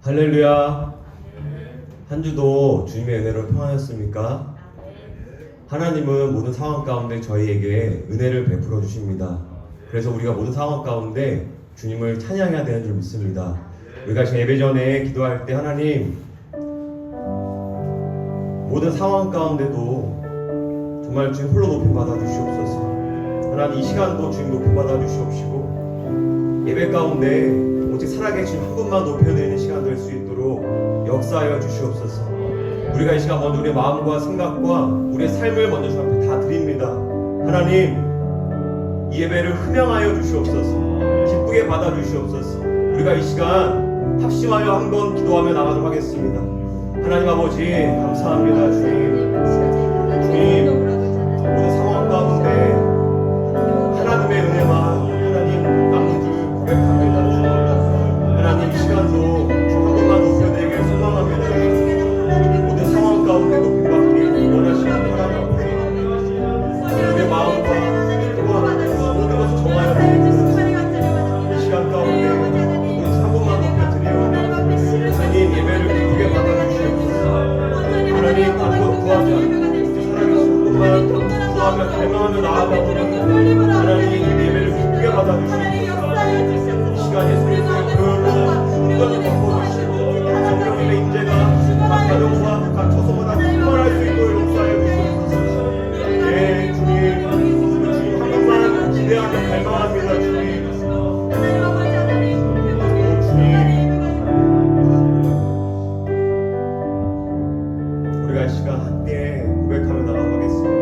할렐루야. 한 주도 주님의 은혜로 평안했습니까? 하나님은 모든 상황 가운데 저희에게 은혜를 베풀어 주십니다. 그래서 우리가 모든 상황 가운데 주님을 찬양해야 되는 줄 믿습니다. 우리가 예배 전에 기도할 때 하나님 모든 상황 가운데도 정말 주님 홀로 높임 받아 주시옵소서. 하나님 이 시간도 주님 높임 받아 주시옵시고 예배 가운데 오직 살아계신 한 분만 높여드리는 시간 될 수 있도록 역사하여 주시옵소서. 우리가 이 시간 먼저 우리의 마음과 생각과 우리의 삶을 먼저 주 앞에 다 드립니다. 하나님 이 예배를 흠양하여 주시옵소서. 기쁘게 받아 주시옵소서. 우리가 이 시간 합심하여 한번 기도하며 나가도록 하겠습니다. 하나님 아버지 감사합니다. 주님 모든 상황 가운데 하나님의 은혜만 하나님 남는 줄 고백합니다. 하나님 이 시간도 주 한 분만 높여드리길 소망합니다. 모든 상황 가운데 높임 받기 원하시는 하나님 우리의 마음과 모든 것을 정하여 이 시간 가운데 모든 한 분만 높여드리오. 하나님 예배를 기쁘게 받아주시옵소서. 하나님 아무것도 구하지 않고 살아계신 한 분만 구하며 갈망하며 나아가오니 하나님 예배를 기쁘게 받아주시옵소서. 이 시간 예수님의 교회로 충전히 바꿔주시고 성령님의 임재가 각 가정과 각 처소마다 충만할 수 있도록 역사해 주시옵소서. 예 주님 주님 한 분만 기대하며 갈망합니다. 주님 우리가 이 시간 함께 고백하며 나아가겠습니다.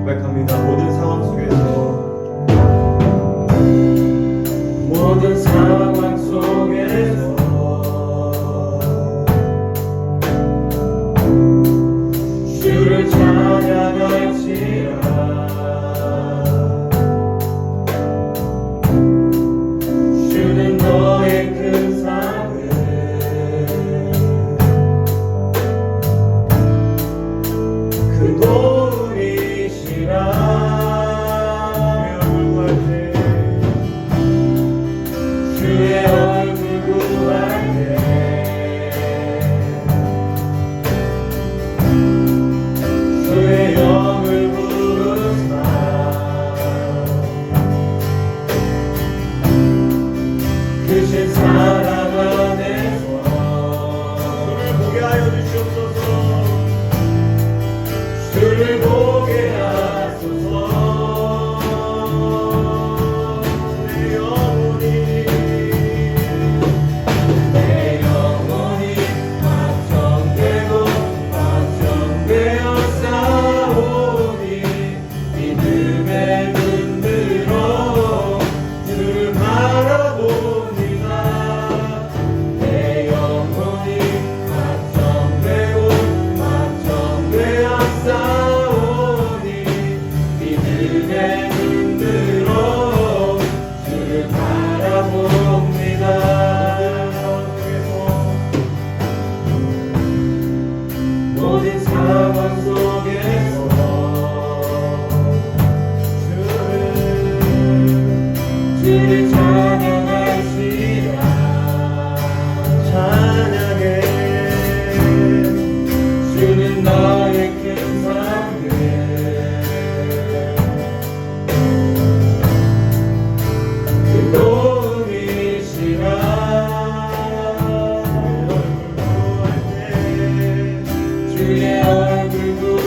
고백합니다. 모든 상황 속에서 모든 상황 속에서 주를 찬양할지라. 주는 너의 큰 사랑을 큰 도움이시라. 주의 얼굴 구할 때 주의 영을 부르사 크신 사랑 안에서 주를 보게 하여 주시옵소서. 주를 보게 하소서. 주의 얼굴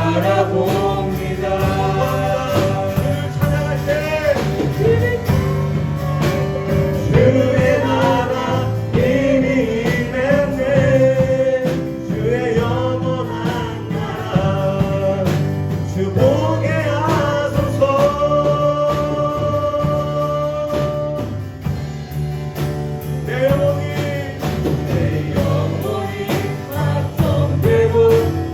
바라봅니다. 주를 찬양할 때 주의 나라 힘이 임했네. 주의 영원한 나라 주 보게 하소서. 내 영혼이 내 영혼이 확정되고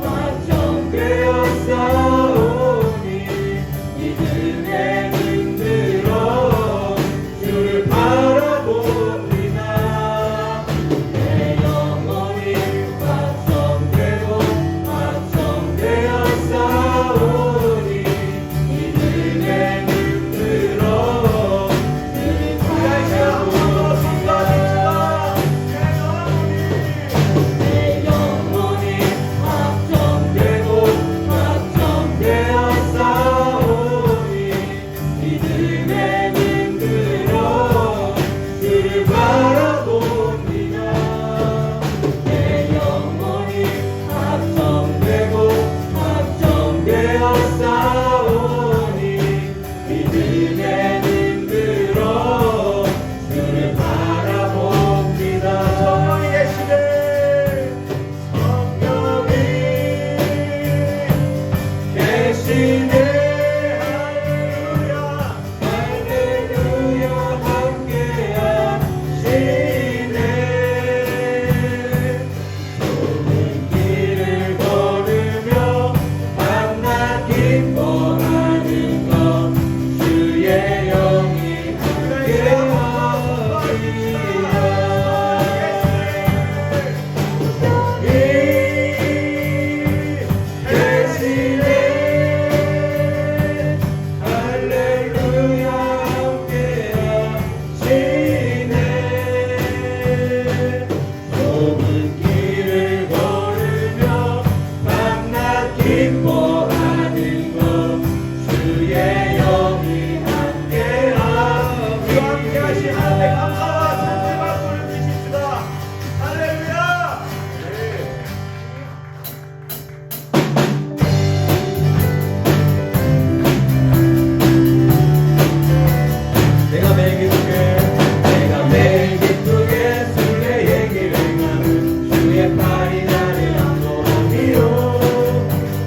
확정되었사오니 믿음에 힘들어 주를 바라봅니다. 내 영혼이 확정되고 확정되었사오니 믿음에 힘들어 주를 바라봅니다. 내 영혼이 확정되고 확정되었사오니 믿음에 힘들어 주를 바라봅니다. 내 영혼이 확정되고 확정되었사오니 믿음에 힘들어 주를 바라봅니다. 성령이 계시네. 성령이 계시네. 할렐루야 함께하시네. 좁은 길을 걸으며 만나 기뻐하는 것 주의 영이 함께하시네. 할렐루야 함께하시네. 좁은 길을 걸으며 만나 기뻐하는 것 주의 영이 함께하시네. 주와 함께 하신 하나님의 감사와 찬송의 박수를 드립시다. 할렐루야. 내가 매일 기쁘게 술래 얘기를 하는 주의 팔이 나를 안도하니요.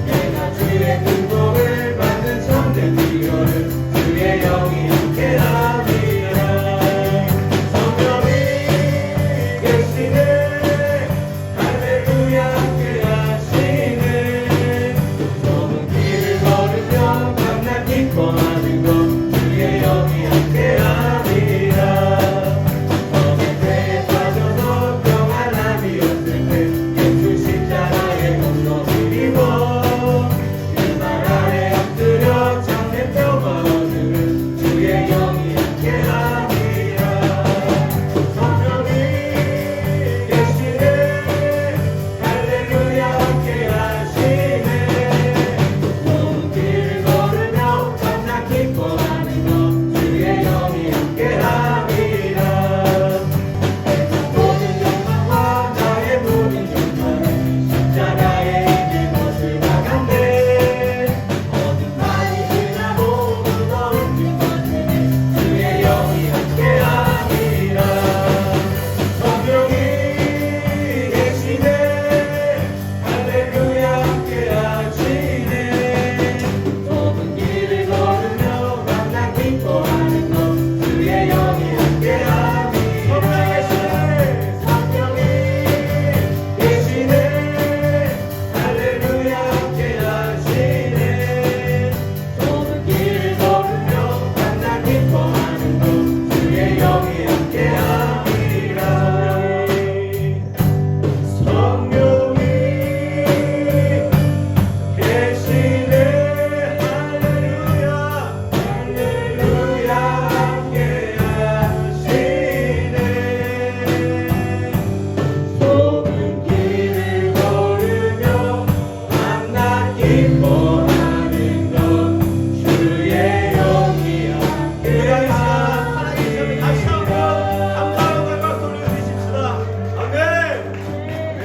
내가 주의 근복을 받는 참된 비결을 주의 영이 함께합니다. 성령이 계시네. 할렐루야 함께하시네. 좁은 길을 걸으며 만나 기뻐하는 것 주의 영이 함께합니다. 어깨에 빠져서 평안함이었을 때 예수 십자가에 건너드리고 그 말 아래 엎드려 참된 평화 얻는 주의 영이 함께합니다. 성령이 계시네. 할렐루야 함께하시네. 좁은 길을 걸으며 만나 기뻐하는 것 주의 영이 함께합니다. 모든 욕망과 나의 모든 욕망은 십자가에 있는 것을 나간대. 어둠 많이 지나고 무거운 뒷것은 주의 영이 함께합니다. 성령이 계시네. 할렐루야 함께하시네. 좁은 길을 걸으며 만나 기뻐하는 것 주의 영이 함께합니다. 성령이 계시네. 할렐루야 함께하시네. 좁은 길을 걸으며 만나 기뻐하는 것 주의 영이 함께합니다. 성령이 계시네. 할렐루야 할렐루야 함께하시네. 좁은 길을 걸으며 만나 기뻐하는 것 주의 영이 하나님 다시 한번 함께합니다. 감사하는 박수를 드립시다. 아멘. 네.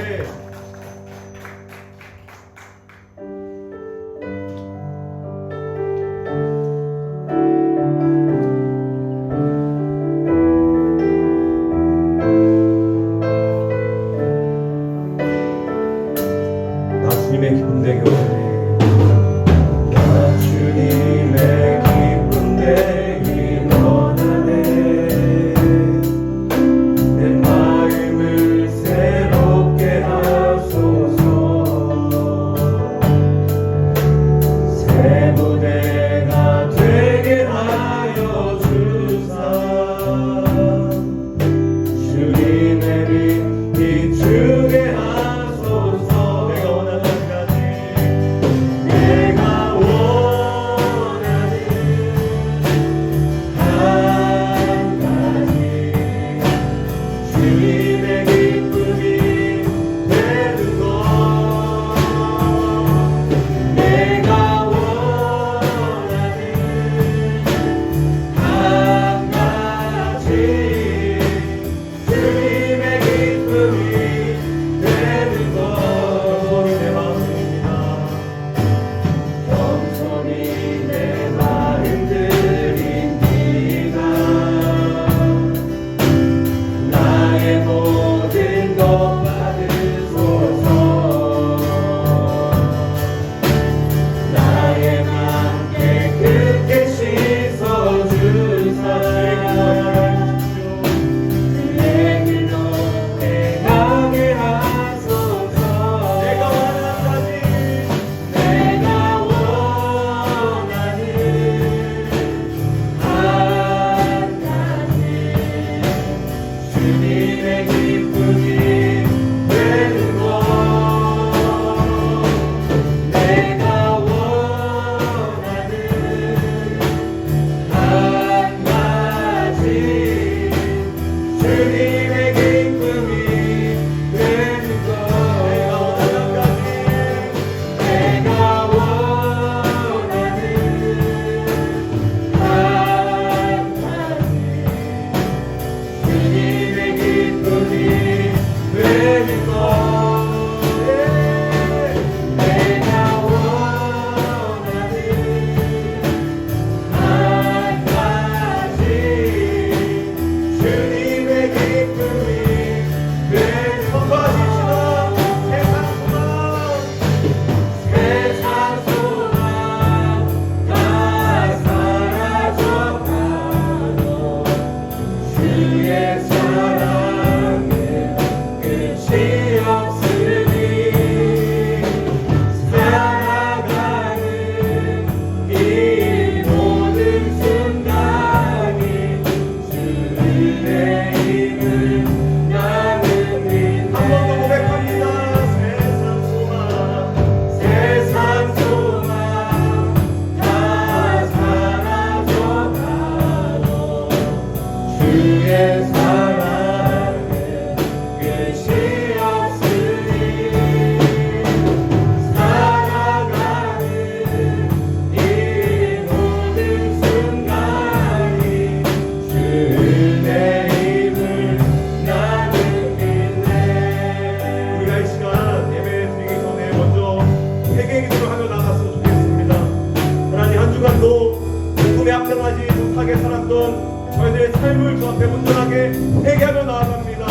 거룩하게 살았던 저희들의 삶을 주 앞에 온전하게 회개하며 나아갑니다.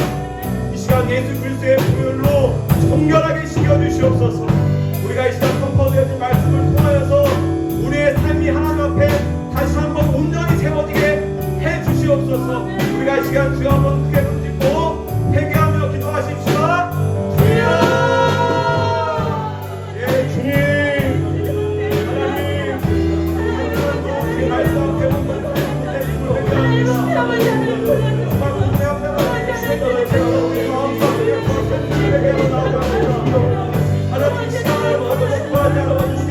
이 시간 예수 그리스도의 보혈로 정결하게 씻겨주시옵소서. 우리가 이 시간 선포되어진 말씀을 통하여서 우리의 삶이 하나님 앞에 다시 한번 온전히 세워지게 해주시옵소서. 우리가 이 시간 주여 한번 크게 손짓고 회개하며 기도하십시오. 주여! 예, 주님! 하나님! 우리 말씀 앞에 온전히 회개합니다. 하나님 시간을 거두시고하지 않아주시고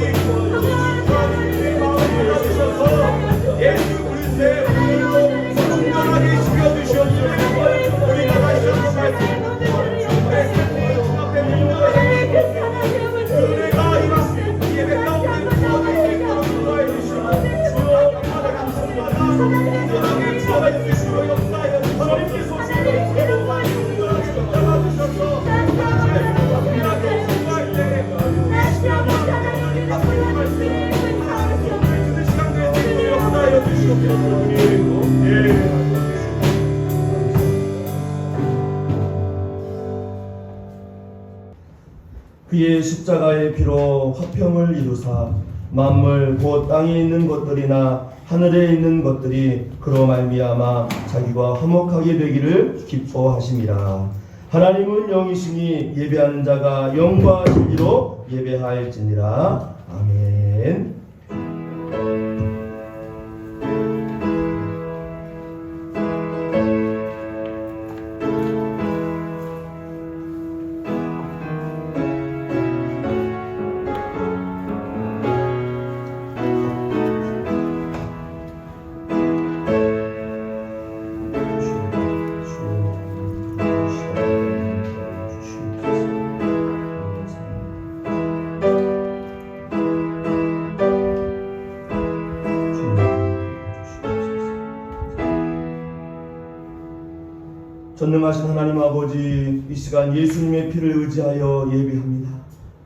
예수 그리스도의 보혈로 정결하게 씻겨주시옵소서. 우리가 다시 한번 말씀드립니다. 우리가 이 예배 가운데 부어질 수 있도록 인도해 주시고 주여 감사합니다. 정결하게 주어해 주시고 역사하여 주시고 하나님께 소식을 잡아주셔서 우리하게 기도할 때 이 시간 하나님 말씀 그 시간 되어 역사하여 주시옵소서. 그의 십자가의 피로 화평을 이루사 만물 곧 땅에 있는 것들이나 하늘에 있는 것들이 그로 말미암아 자기와 화목하게 되기를 기뻐하심이라. 하나님은 영이시니 예배하는 자가 영과 진리로 예배하일지니라. 아멘. 전능하신 하나님 아버지, 이 시간 예수님의 피를 의지하여 예배합니다.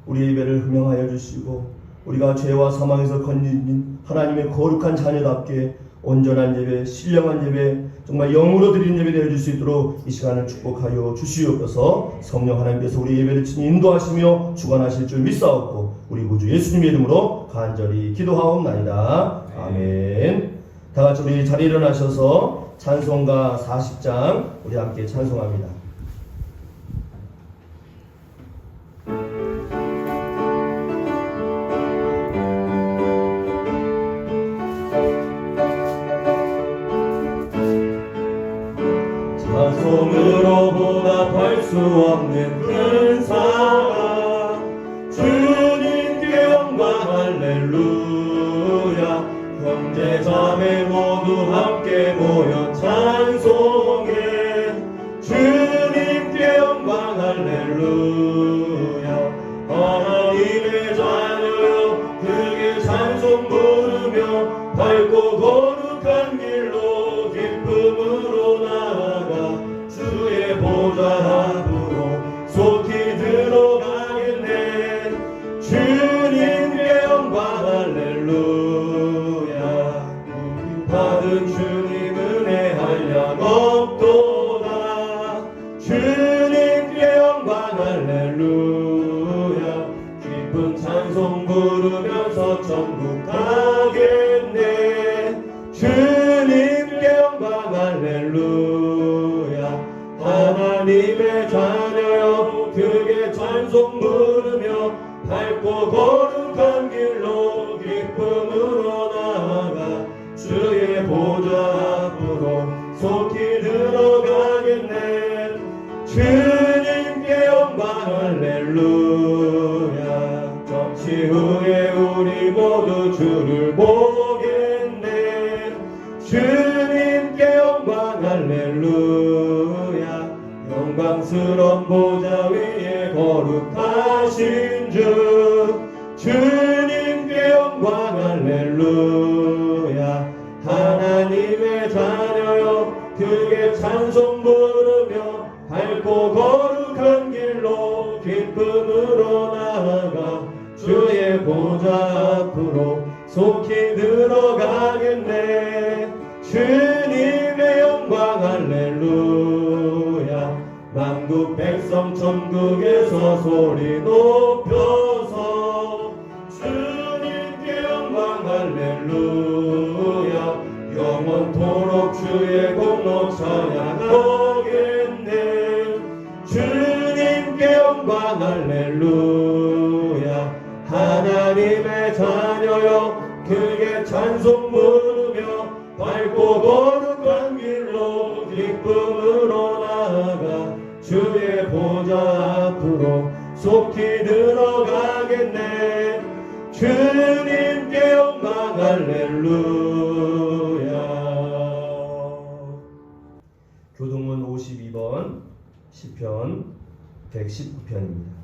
우리 예배를 흠양하여 주시고 우리가 죄와 사망에서 건진 하나님의 거룩한 자녀답게 온전한 예배, 신령한 예배, 정말 영으로 드리는 예배 되어줄 수 있도록 이 시간을 축복하여 주시옵소서. 성령 하나님께서 우리 예배를 친히 인도하시며 주관하실 줄 믿사옵고 우리 구주 예수님의 이름으로 간절히 기도하옵나이다. 아멘. 다같이 우리 자리에 일어나셔서 찬송가 40장 우리 함께 찬송합니다. 찬송으로 보답할 수 없는 큰 사랑 주님께 영광 할렐루야. 형제 자매 모두 함께 모여 찬송해 주님께 영광 할렐루야. 하나님의 자녀여 크게 찬송 부르며 밝고 거룩한 길로 기쁨으로 나아가 주의 보좌 앞으로 속히 들어가겠네. 주님께 영광 할렐루야. 받은 주님 은혜 한량 없도다. 주님께 영광 할렐루야. 기쁜 찬송 부르면서 천국 가겠네. 주님께 영광 할렐루야. 하나님의 자녀여 크게 찬송 부르며 밝고 거룩한 길로 기쁨으로 나아가 주의 보좌 앞으로 속히 들어가겠네. 주님께 영광 할렐루야. 정치 후에 우리 모두 주를 보겠네. 주님께 영광 할렐루야. 영광스러운 보좌 위에 거룩하신 주 주님께 영광 할렐루야. 하나님의 자녀여 크게 찬송 부르며 밝고 거룩한 길로 기쁨으로 나아가 주의 보좌 앞으로 속히 들어가겠네. 주님의 영광 할렐루야. 만국 백성 천국에서 소리 높여서 주님께 영광 할렐루야. 영원토록 주의 공로 찬양하겠네. 주님께 영광 할렐루야. 하나님의 자녀여 크게 찬송 부르며 밝고 거룩한 길로 기쁨으로 나아가 주의 보좌 앞으로 속히 들어가겠네. 주님께 영광 할렐루야. 교동문 52번 시편 119편입니다.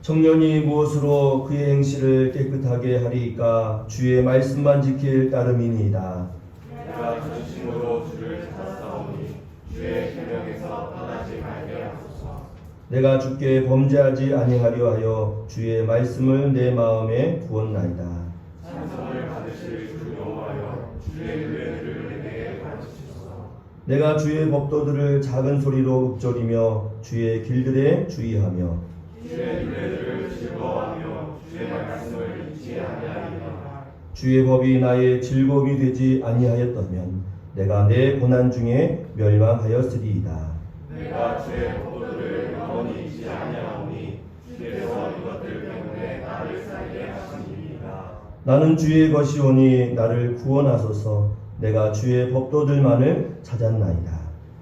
청년이 무엇으로 그의 행실을 깨끗하게 하리이까? 주의 말씀만 지킬 따름이니이다. 내가 전심으로 주를 찾았사오니 주의 계명에서 떠나지 말게 하소서. 내가 주께 범죄하지 아니하려 하여 주의 말씀을 내 마음에 두었나이다. 찬송을 받으실 주 여호와여 주의 은혜를 내게 가르치소서. 내가 주의 법도들을 작은 소리로 읊조리며 주의 길들에 주의하며 주의 은혜를 즐거워하며 주의 말씀을 잊지 아니하리라. 주의 법이 나의 즐거움이 되지 아니하였다면 내가 내 고난 중에 멸망하였으리이다. 내가 주의 법도들을 영원히 잊지 아니하오니 주께서 이것들 때문에 나를 살게 하시니이다. 나는 주의 것이오니 나를 구원하소서. 내가 주의 법도들만을 찾았나이다.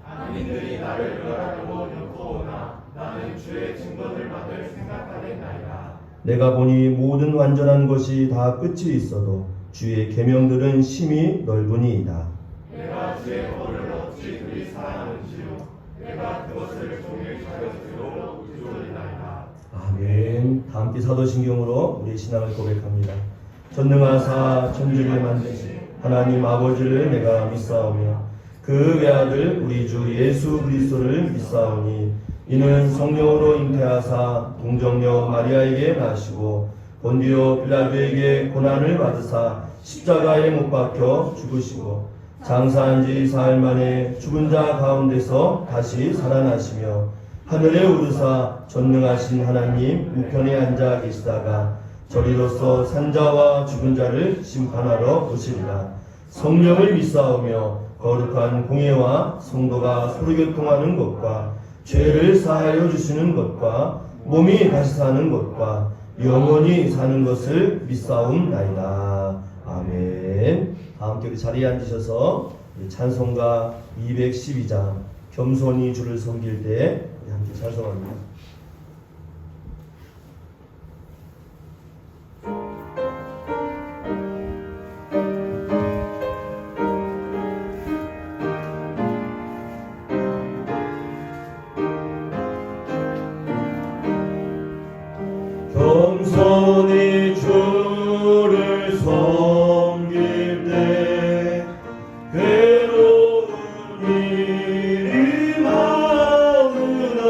악인들이 나를 멸하려고 엮어오나 나는 주의 증거들만을 생각하겠나이다. 내가 보니 모든 완전한 것이 다 끝이 있어도 주의 계명들은 심히 넓으니이다. 내가 주의 법을 어찌 그리 사랑하는지요. 내가 그것을 종일 자격으로 의존하리나이다. 아멘. 다 함께 사도신경으로 우리의 신앙을 고백합니다. 전능하사 천지를 만드신 하나님 아버지를 내가 믿사오며 그 외아들 우리 주 예수 그리스도를 믿사오니 이는 성령으로 잉태하사 동정녀 마리아에게 나시고 본디오 빌라도에게 고난을 받으사 십자가에 못 박혀 죽으시고 장사한 지 사흘 만에 죽은 자 가운데서 다시 살아나시며 하늘에 오르사 전능하신 하나님 우편에 앉아 계시다가 저리로서 산자와 죽은 자를 심판하러 오시리라. 성령을 믿사오며 거룩한 공예와 성도가 서로 교통하는 것과 죄를 사하여 주시는 것과 몸이 다시 사는 것과 영원히 사는 것을 믿사옵나이다. 아멘. 다 함께 우리 자리에 앉으셔서 찬송가 212장 겸손히 주를 섬길 때 함께 찬송합니다. 겸손히 주를 섬길 때 괴로운 일이 많으나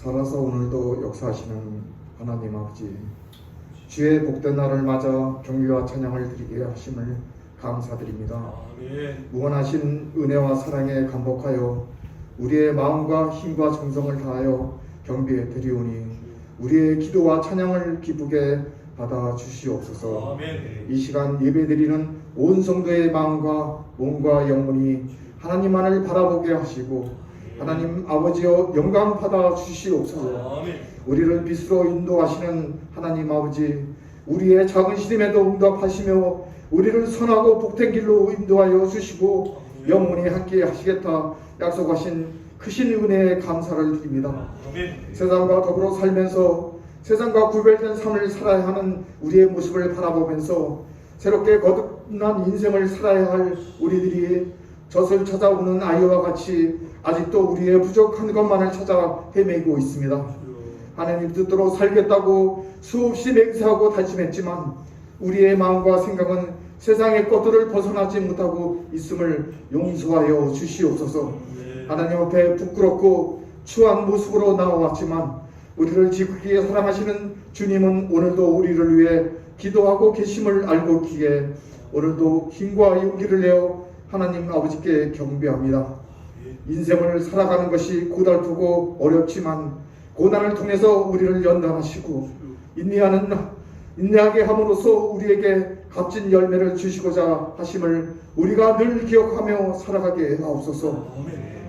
살아서 오늘도 역사하시는 하나님 아버지, 주의 복된 날을 맞아 경배와 찬양을 드리게 하심을 감사드립니다. 무한하신 은혜와 사랑에 감복하여 우리의 마음과 힘과 정성을 다하여 경배해 드리오니 우리의 기도와 찬양을 기쁘게 받아 주시옵소서. 이 시간 예배드리는 온 성도의 마음과 몸과 영혼이 하나님만을 바라보게 하시고 하나님 아버지여 영광 받아 주시옵소서. 우리를 빛으로 인도하시는 하나님 아버지, 우리의 작은 시름에도 응답하시며 우리를 선하고 복된 길로 인도하여 주시고 영원히 함께 하시겠다 약속하신 크신 은혜에 감사를 드립니다. 세상과 더불어 살면서 세상과 구별된 삶을 살아야 하는 우리의 모습을 바라보면서 새롭게 거듭난 인생을 살아야 할 우리들이 젖을 찾아오는 아이와 같이 아직도 우리의 부족한 것만을 찾아 헤매고 있습니다. 하나님 뜻대로 살겠다고 수없이 맹세하고 다짐했지만 우리의 마음과 생각은 세상의 것들을 벗어나지 못하고 있음을 용서하여 주시옵소서. 하나님 앞에 부끄럽고 추한 모습으로 나와왔지만 우리를 지극히 사랑하시는 주님은 오늘도 우리를 위해 기도하고 계심을 알고 있기에 오늘도 힘과 용기를 내어 하나님 아버지께 경배합니다. 인생을 살아가는 것이 고달프고 어렵지만 고난을 통해서 우리를 연단하시고 인내하게 함으로써 우리에게 값진 열매를 주시고자 하심을 우리가 늘 기억하며 살아가게 하옵소서.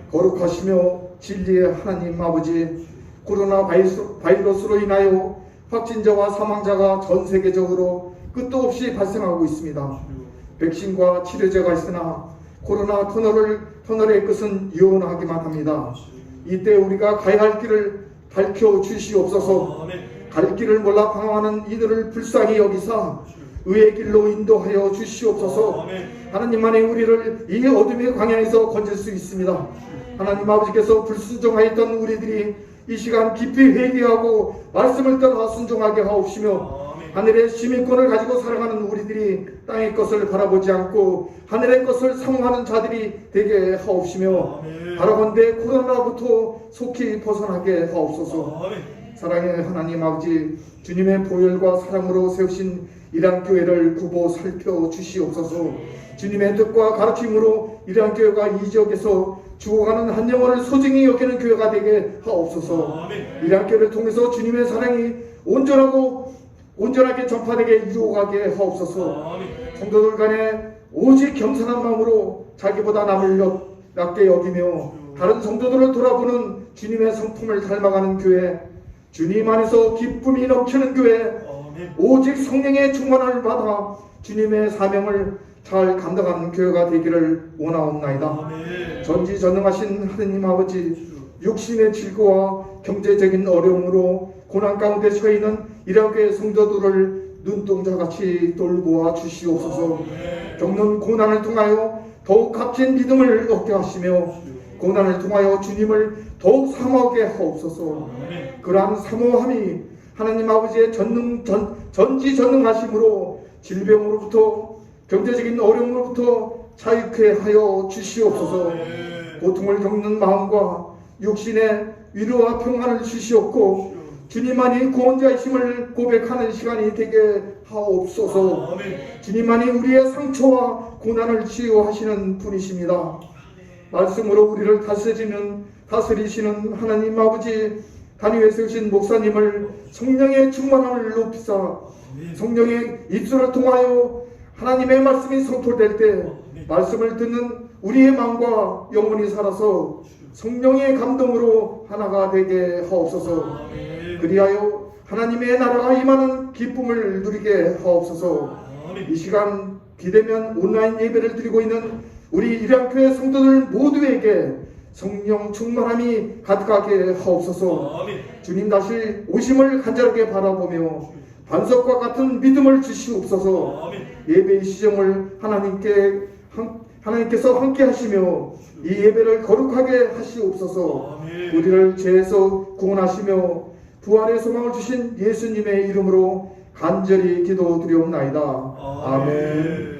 거룩하시며 진리의 하나님 아버지, 코로나 바이러스로 인하여 확진자와 사망자가 전 세계적으로 끝도 없이 발생하고 있습니다. 백신과 치료제가 있으나 코로나 터널의 끝은 유언하기만 합니다. 이때 우리가 가야 할 길을 밝혀 주시옵소서. 갈 길을 몰라 방황하는 이들을 불쌍히 여기사 의의 길로 인도하여 주시옵소서. 하나님만이 우리를 이 어둠의 광야에서 건질 수 있습니다. 하나님 아버지께서 불순종하였던 우리들이 이 시간 깊이 회개하고 말씀을 따라 순종하게 하옵시며 하늘의 시민권을 가지고 살아가는 우리들이 땅의 것을 바라보지 않고 하늘의 것을 사모하는 자들이 되게 하옵시며 바라본데 코로나로부터 속히 벗어나게 하옵소서. 사랑의 하나님 아버지, 주님의 보혈과 사랑으로 세우신 이란교회를 구보 살펴 주시옵소서. 주님의 뜻과 가르침으로 이란교회가 이 지역에서 죽어가는 한 영혼을 소중히 여기는 교회가 되게 하옵소서. 이란교회를 통해서 주님의 사랑이 온전하게 전파되게 이루어가게 하옵소서. 성도들 간에 오직 겸손한 마음으로 자기보다 남을 낮게 여기며 다른 성도들을 돌아보는 주님의 성품을 닮아가는 교회, 주님 안에서 기쁨이 넘치는 교회, 오직 성령의 충만을 받아 주님의 사명을 잘 감당하는 교회가 되기를 원하옵나이다. 전지전능하신 하느님 아버지, 육신의 질고와 경제적인 어려움으로 고난 가운데 처해있는 이란교회 성도들을 눈동자같이 돌보아 주시옵소서. 겪는 고난을 통하여 더욱 값진 믿음을 얻게 하시며 고난을 통하여 주님을 더욱 사모하게 하옵소서. 그러한 사모함이 하나님 아버지의 전지전능하심으로 질병으로부터 경제적인 어려움으로부터 자유케 하여 주시옵소서. 고통을 겪는 마음과 육신의 위로와 평안을 주시옵고 주님만이 구원자이심을 고백하는 시간이 되게 하옵소서. 주님만이 우리의 상처와 고난을 치유하시는 분이십니다. 말씀으로 우리를 다스리시는 하나님 아버지, 단위에 세우신 목사님을 성령의 충만함을 높이사 성령의 입술을 통하여 하나님의 말씀이 선포될 때 말씀을 듣는 우리의 마음과 영혼이 살아서 성령의 감동으로 하나가 되게 하옵소서. 그리하여 하나님의 나라가 임하는 기쁨을 누리게 하옵소서. 이 시간 비대면 온라인 예배를 드리고 있는 우리 이란교회 성도들 모두에게 성령 충만함이 가득하게 하옵소서. 주님 다시 오심을 간절하게 바라보며 반석과 같은 믿음을 주시옵소서. 예배의 시정을 하나님께서 함께 하시며 이 예배를 거룩하게 하시옵소서. 우리를 죄에서 구원하시며 부활의 소망을 주신 예수님의 이름으로 간절히 기도드리옵나이다. 아멘.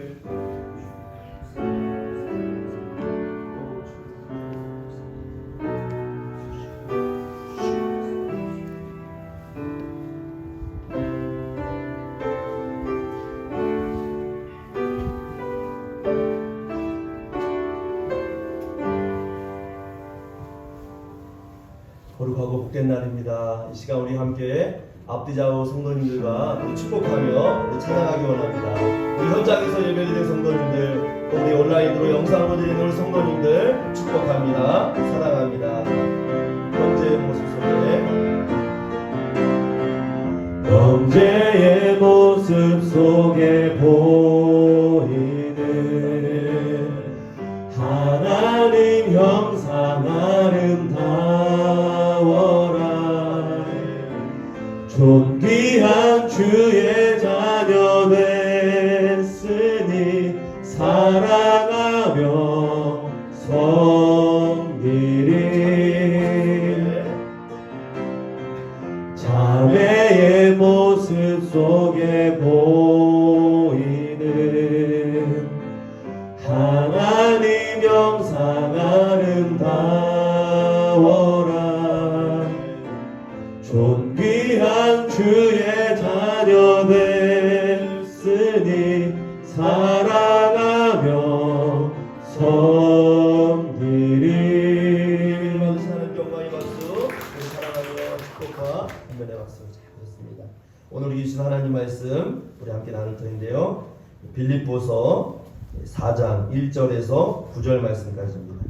거룩하고 복된 날입니다. 이 시간 우리 함께 앞뒤 좌우 성도님들과 우리 축복하며 우리 찬양하기 원합니다. 우리 현장에서 예배드리는 성도님들, 또 우리 온라인으로 영상으로 드리는 우리 성도님들 축복합니다. 사랑합니다. 형제의 모습 속에, 형제의 모습 속에 보이는 하나님 형상 아름다워라. 존귀한 주의 자녀 됐으니 사랑하며 섬기리. 자매의 모습 속에 보이는 하나님 영상 아름다워라. 존귀한 주의 자녀 됐으니 사랑하며 섬기리. 만사는 영광의 박수, 사랑하며 축복과 한번의 박수. 잘 들었습니다. 오늘 우리 주신 하나님 말씀 우리 함께 나눌 터인데요, 빌립보서 4장 1절에서 9절 말씀까지입니다.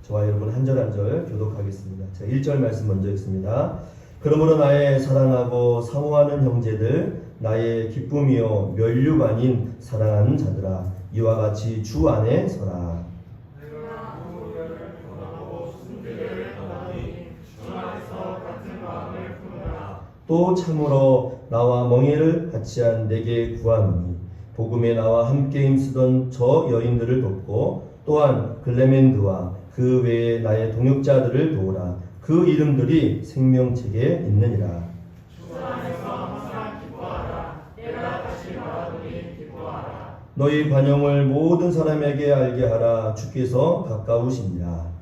저와 여러분 한 절 한 절 교독하겠습니다. 제가 1절 말씀 먼저 읽습니다. 그러므로 나의 사랑하고 사모하는 형제들, 나의 기쁨이요 면류가 아닌 사랑하는 자들아, 이와 같이 주 안에 서라. 또 참으로 나와 멍에를 같이 한 내게 구하노니, 복음에 나와 함께 힘쓰던 저 여인들을 돕고, 또한 글레멘드와 그 외에 나의 동역자들을 도우라. 그 이름들이 생명책에 있느니라. 너희 관용을 모든 사람에게 알게 하라. 주께서 가까우시니라.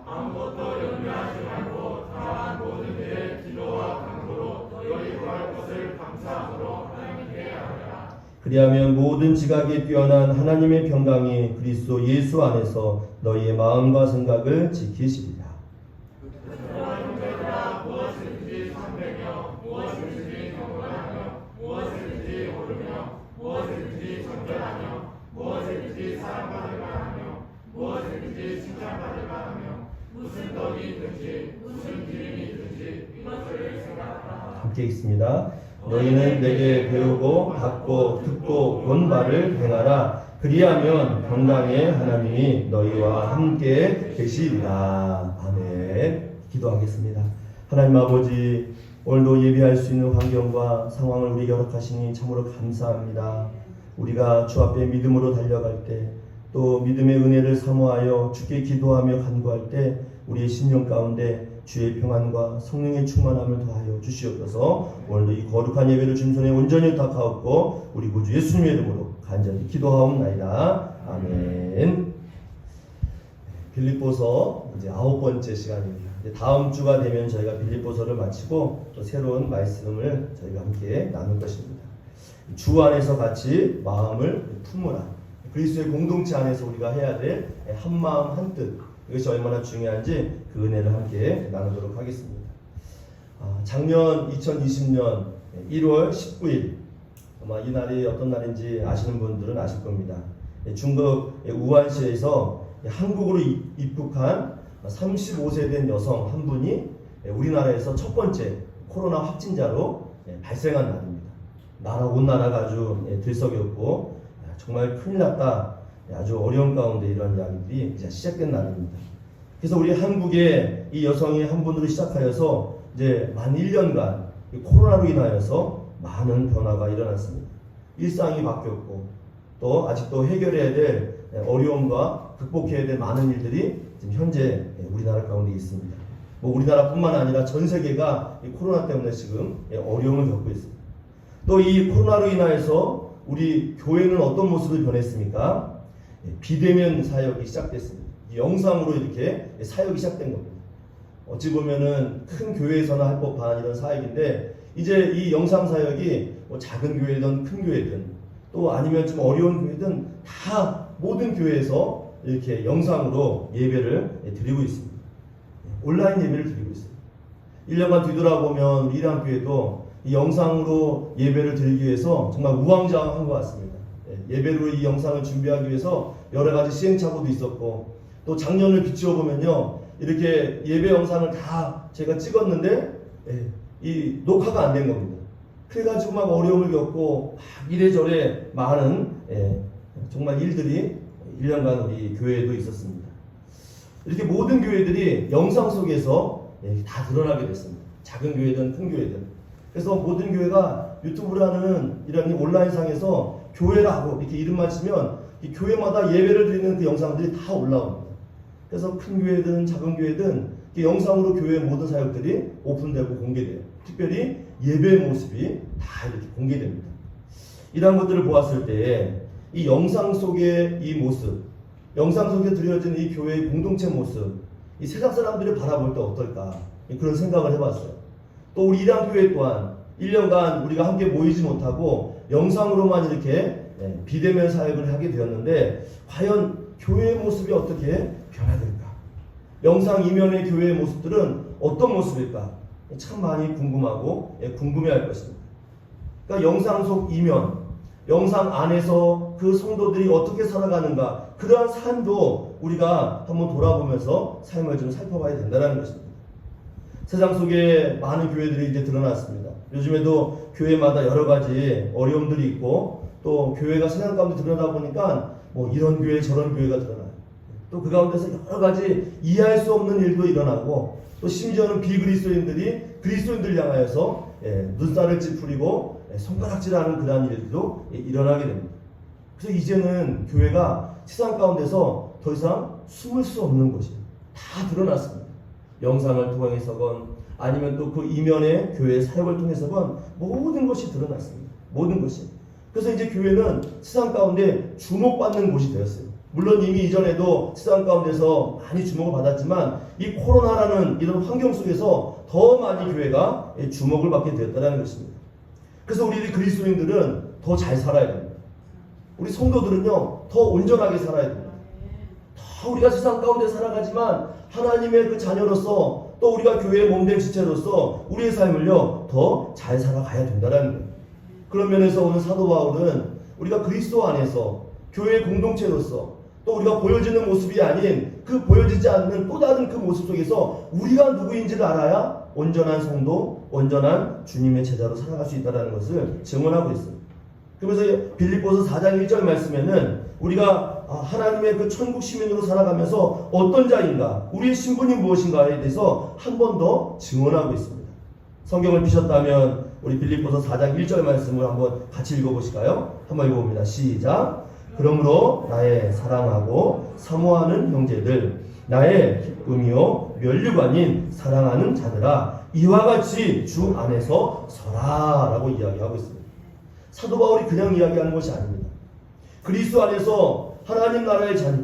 아무것도 염려하지 말고 다만 모든 일에 기도와 간구로 너희 구할 것을 감사함으로 하나님께 아뢰라. 그리하면 모든 지각에 뛰어난 하나님의 평강이 그리스도 예수 안에서 너희의 마음과 생각을 지키시리라. 함께 있습니다. 너희는 내게 배우고 받고 듣고 본 바를 행하라. 그리하면 평강의 하나님이 너희와 함께 계시리라. 아멘. 기도하겠습니다. 하나님 아버지, 오늘도 예배할 수 있는 환경과 상황을 우리에게 허락하시니 참으로 감사합니다. 우리가 주 앞에 믿음으로 달려갈 때, 또 믿음의 은혜를 사모하여 주께 기도하며 간구할 때 우리의 심령 가운데 주의 평안과 성령의 충만함을 더하여 주시옵소서. 오늘도 이 거룩한 예배를 주님 손에 온전히 탁하옵고 우리 구주 예수님의 이름으로 간절히 기도하옵나이다. 아멘. 빌립보서 이제 9번째 시간입니다. 이제 다음 주가 되면 저희가 빌립보서를 마치고 또 새로운 말씀을 저희가 함께 나눌 것입니다. 주 안에서 같이 마음을 품으라. 그리스도의 공동체 안에서 우리가 해야 될 한마음 한뜻, 이것이 얼마나 중요한지 그 은혜를 함께 나누도록 하겠습니다. 작년 2020년 1월 19일, 아마 이 날이 어떤 날인지 아시는 분들은 아실 겁니다. 중국 우한시에서 한국으로 입국한 35세 된 여성 한 분이 우리나라에서 첫 번째 코로나 확진자로 발생한 날입니다. 온 나라가 아주 들썩였고 정말 큰일 났다, 아주 어려운 가운데 이런 이야기들이 이제 시작된 날입니다. 그래서 우리 한국에 이 여성이 한 분으로 시작하여서 이제 만 1년간 코로나로 인하여서 많은 변화가 일어났습니다. 일상이 바뀌었고 또 아직도 해결해야 될 어려움과 극복해야 될 많은 일들이 지금 현재 우리나라 가운데 있습니다. 뭐 우리나라뿐만 아니라 전 세계가 이 코로나 때문에 지금 어려움을 겪고 있습니다. 또 이 코로나로 인하여서 우리 교회는 어떤 모습을 변했습니까? 비대면 사역이 시작됐습니다. 영상으로 이렇게 사역이 시작된 겁니다. 어찌 보면은 큰 교회에서나 할 법한 이런 사역인데, 이제 이 영상 사역이 뭐 작은 교회든 큰 교회든 또 아니면 좀 어려운 교회든 다 모든 교회에서 이렇게 영상으로 예배를 드리고 있습니다. 온라인 예배를 드리고 있습니다. 1년간 뒤돌아보면 우리 이랑교회도 이 영상으로 예배를 드리기 위해서 정말 우왕좌왕한 것 같습니다. 예배로 이 영상을 준비하기 위해서 여러 가지 시행착오도 있었고, 또 작년을 비추어 보면요, 이렇게 예배 영상을 다 제가 찍었는데 이 녹화가 안 된 겁니다. 그래가지고 막 어려움을 겪고 막 이래저래 많은 정말 일들이 1년간 우리 교회에도 있었습니다. 이렇게 모든 교회들이 영상 속에서 다 드러나게 됐습니다. 작은 교회든 큰 교회든. 그래서 모든 교회가 유튜브라는 이런 온라인상에서 교회라고 이렇게 이름만 치면 이 교회마다 예배를 드리는 그 영상들이 다 올라옵니다. 그래서 큰 교회든 작은 교회든 영상으로 교회의 모든 사역들이 오픈되고 공개돼요. 특별히 예배의 모습이 다 이렇게 공개됩니다. 이러한 것들을 보았을 때 이 영상 속의 이 모습, 영상 속에 드려진 이 교회의 공동체 모습, 이 세상 사람들이 바라볼 때 어떨까, 그런 생각을 해봤어요. 또 우리 이랑교회 또한 1년간 우리가 함께 모이지 못하고 영상으로만 이렇게 비대면 사역을 하게 되었는데, 과연 교회의 모습이 어떻게 변화될까? 영상 이면의 교회의 모습들은 어떤 모습일까? 참 많이 궁금하고 궁금해할 것입니다. 그러니까 영상 속 이면, 영상 안에서 그 성도들이 어떻게 살아가는가, 그러한 삶도 우리가 한번 돌아보면서 삶을 좀 살펴봐야 된다는 것입니다. 세상 속에 많은 교회들이 이제 드러났습니다. 요즘에도 교회마다 여러 가지 어려움들이 있고, 또 교회가 세상 가운데 드러나다 보니까 뭐 이런 교회 저런 교회가 드러나요. 또 그 가운데서 여러 가지 이해할 수 없는 일도 일어나고, 또 심지어는 비그리스도인들이 그리스도인들 향하여서 눈살을 찌푸리고 손가락질하는 그러한 일도 일어나게 됩니다. 그래서 이제는 교회가 세상 가운데서 더 이상 숨을 수 없는 것이 다 드러났습니다. 영상을 통해서건 아니면 또 그 이면의 교회의 사역을 통해서건 모든 것이 드러났습니다. 모든 것이. 그래서 이제 교회는 세상 가운데 주목받는 곳이 되었어요. 물론 이미 이전에도 세상 가운데서 많이 주목을 받았지만 이 코로나라는 이런 환경 속에서 더 많이 교회가 주목을 받게 되었다는 것입니다. 그래서 우리 그리스도인들은 더 잘 살아야 됩니다. 우리 성도들은요, 더 온전하게 살아야 됩니다. 더 우리가 세상 가운데 살아가지만 하나님의 그 자녀로서, 또 우리가 교회의 몸된 지체로서 우리의 삶을요, 더 잘 살아가야 된다는 거예요. 그런 면에서 오늘 사도 바울은 우리가 그리스도 안에서 교회의 공동체로서, 또 우리가 보여지는 모습이 아닌 그 보여지지 않는 또 다른 그 모습 속에서 우리가 누구인지를 알아야 온전한 성도, 온전한 주님의 제자로 살아갈 수 있다는 것을 증언하고 있습니다. 그러면서 빌립보서 4장 1절 말씀에는 우리가 하나님의 그 천국 시민으로 살아가면서 어떤 자인가, 우리의 신분이 무엇인가에 대해서 한 번 더 증언하고 있습니다. 성경을 피셨다면 우리 빌립보서 4장 1절 말씀을 한번 같이 읽어보실까요? 한번 읽어봅니다. 시작. 그러므로 나의 사랑하고 사모하는 형제들, 나의 기쁨이요 면류관인 사랑하는 자들아, 이와 같이 주 안에서 서라 라고 이야기하고 있습니다. 사도 바울이 그냥 이야기하는 것이 아닙니다. 그리스도 안에서 하나님 나라의 자녀,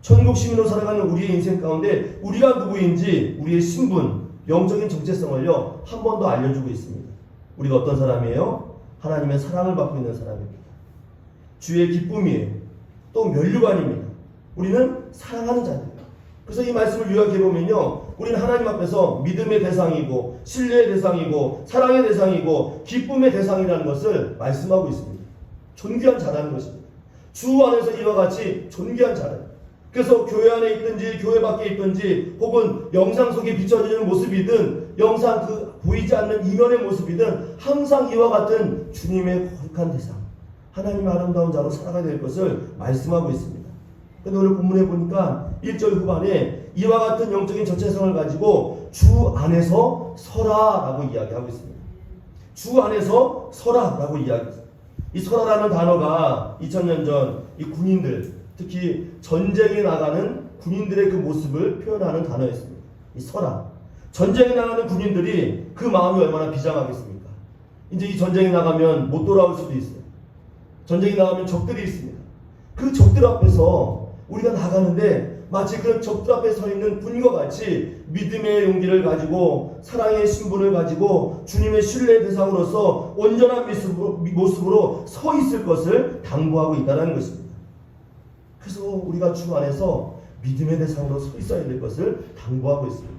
천국 시민으로 살아가는 우리의 인생 가운데 우리가 누구인지, 우리의 신분, 영적인 정체성을요, 한 번 더 알려주고 있습니다. 우리가 어떤 사람이에요? 하나님의 사랑을 받고 있는 사람입니다. 주의 기쁨이에요. 또 면류관입니다. 우리는 사랑하는 자입니다. 그래서 이 말씀을 요약해보면요, 우리는 하나님 앞에서 믿음의 대상이고, 신뢰의 대상이고, 사랑의 대상이고, 기쁨의 대상이라는 것을 말씀하고 있습니다. 존귀한 자라는 것입니다. 주 안에서 이와 같이 존귀한 자라. 그래서 교회 안에 있든지 교회 밖에 있든지, 혹은 영상 속에 비춰지는 모습이든 영상 그 보이지 않는 이면의 모습이든 항상 이와 같은 주님의 거룩한 대상, 하나님의 아름다운 자로 살아가야 될 것을 말씀하고 있습니다. 근데 오늘 본문에 보니까 1절 후반에 이와 같은 영적인 정체성을 가지고 주 안에서 서라라고 이야기하고 있습니다. 주 안에서 서라라고 이야기합니다. 이 서라라는 단어가 2000년 전 이 군인들, 특히 전쟁에 나가는 군인들의 그 모습을 표현하는 단어였습니다. 이 서라. 전쟁에 나가는 군인들이 그 마음이 얼마나 비장하겠습니까? 이제 이 전쟁에 나가면 못 돌아올 수도 있어요. 전쟁에 나가면 적들이 있습니다. 그 적들 앞에서 우리가 나가는데 마치 그런 적들 앞에 서 있는 군과 같이 믿음의 용기를 가지고, 사랑의 신분을 가지고 주님의 신뢰의 대상으로서 온전한 모습으로 서 있을 것을 당부하고 있다는 것입니다. 그래서 우리가 주 안에서 믿음의 대상으로 서 있어야 될 것을 당부하고 있습니다.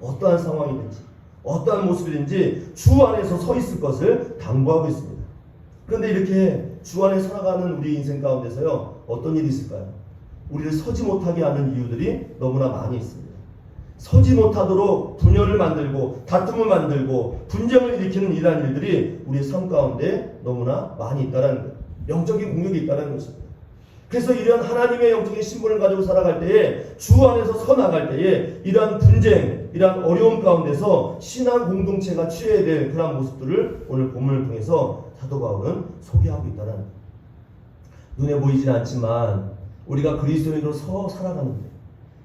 어떠한 상황이든지, 어떠한 모습이든지 주 안에서 서 있을 것을 당부하고 있습니다. 그런데 이렇게 주 안에 살아가는 우리 인생 가운데서요, 어떤 일이 있을까요? 우리를 서지 못하게 하는 이유들이 너무나 많이 있습니다. 서지 못하도록 분열을 만들고 다툼을 만들고 분쟁을 일으키는 이러한 일들이 우리의 삶 가운데 너무나 많이 있다는 거예요. 영적인 공격이 있다는 것입니다. 그래서 이러한 하나님의 영적인 신분을 가지고 살아갈 때에, 주 안에서 서 나갈 때에 이러한 분쟁, 이러한 어려움 가운데서 신앙 공동체가 취해야 될 그런 모습들을 오늘 본문을 통해서 사도 바울은 소개하고 있다는 거예요. 눈에 보이진 않지만 우리가 그리스도인으로 서 살아가는데,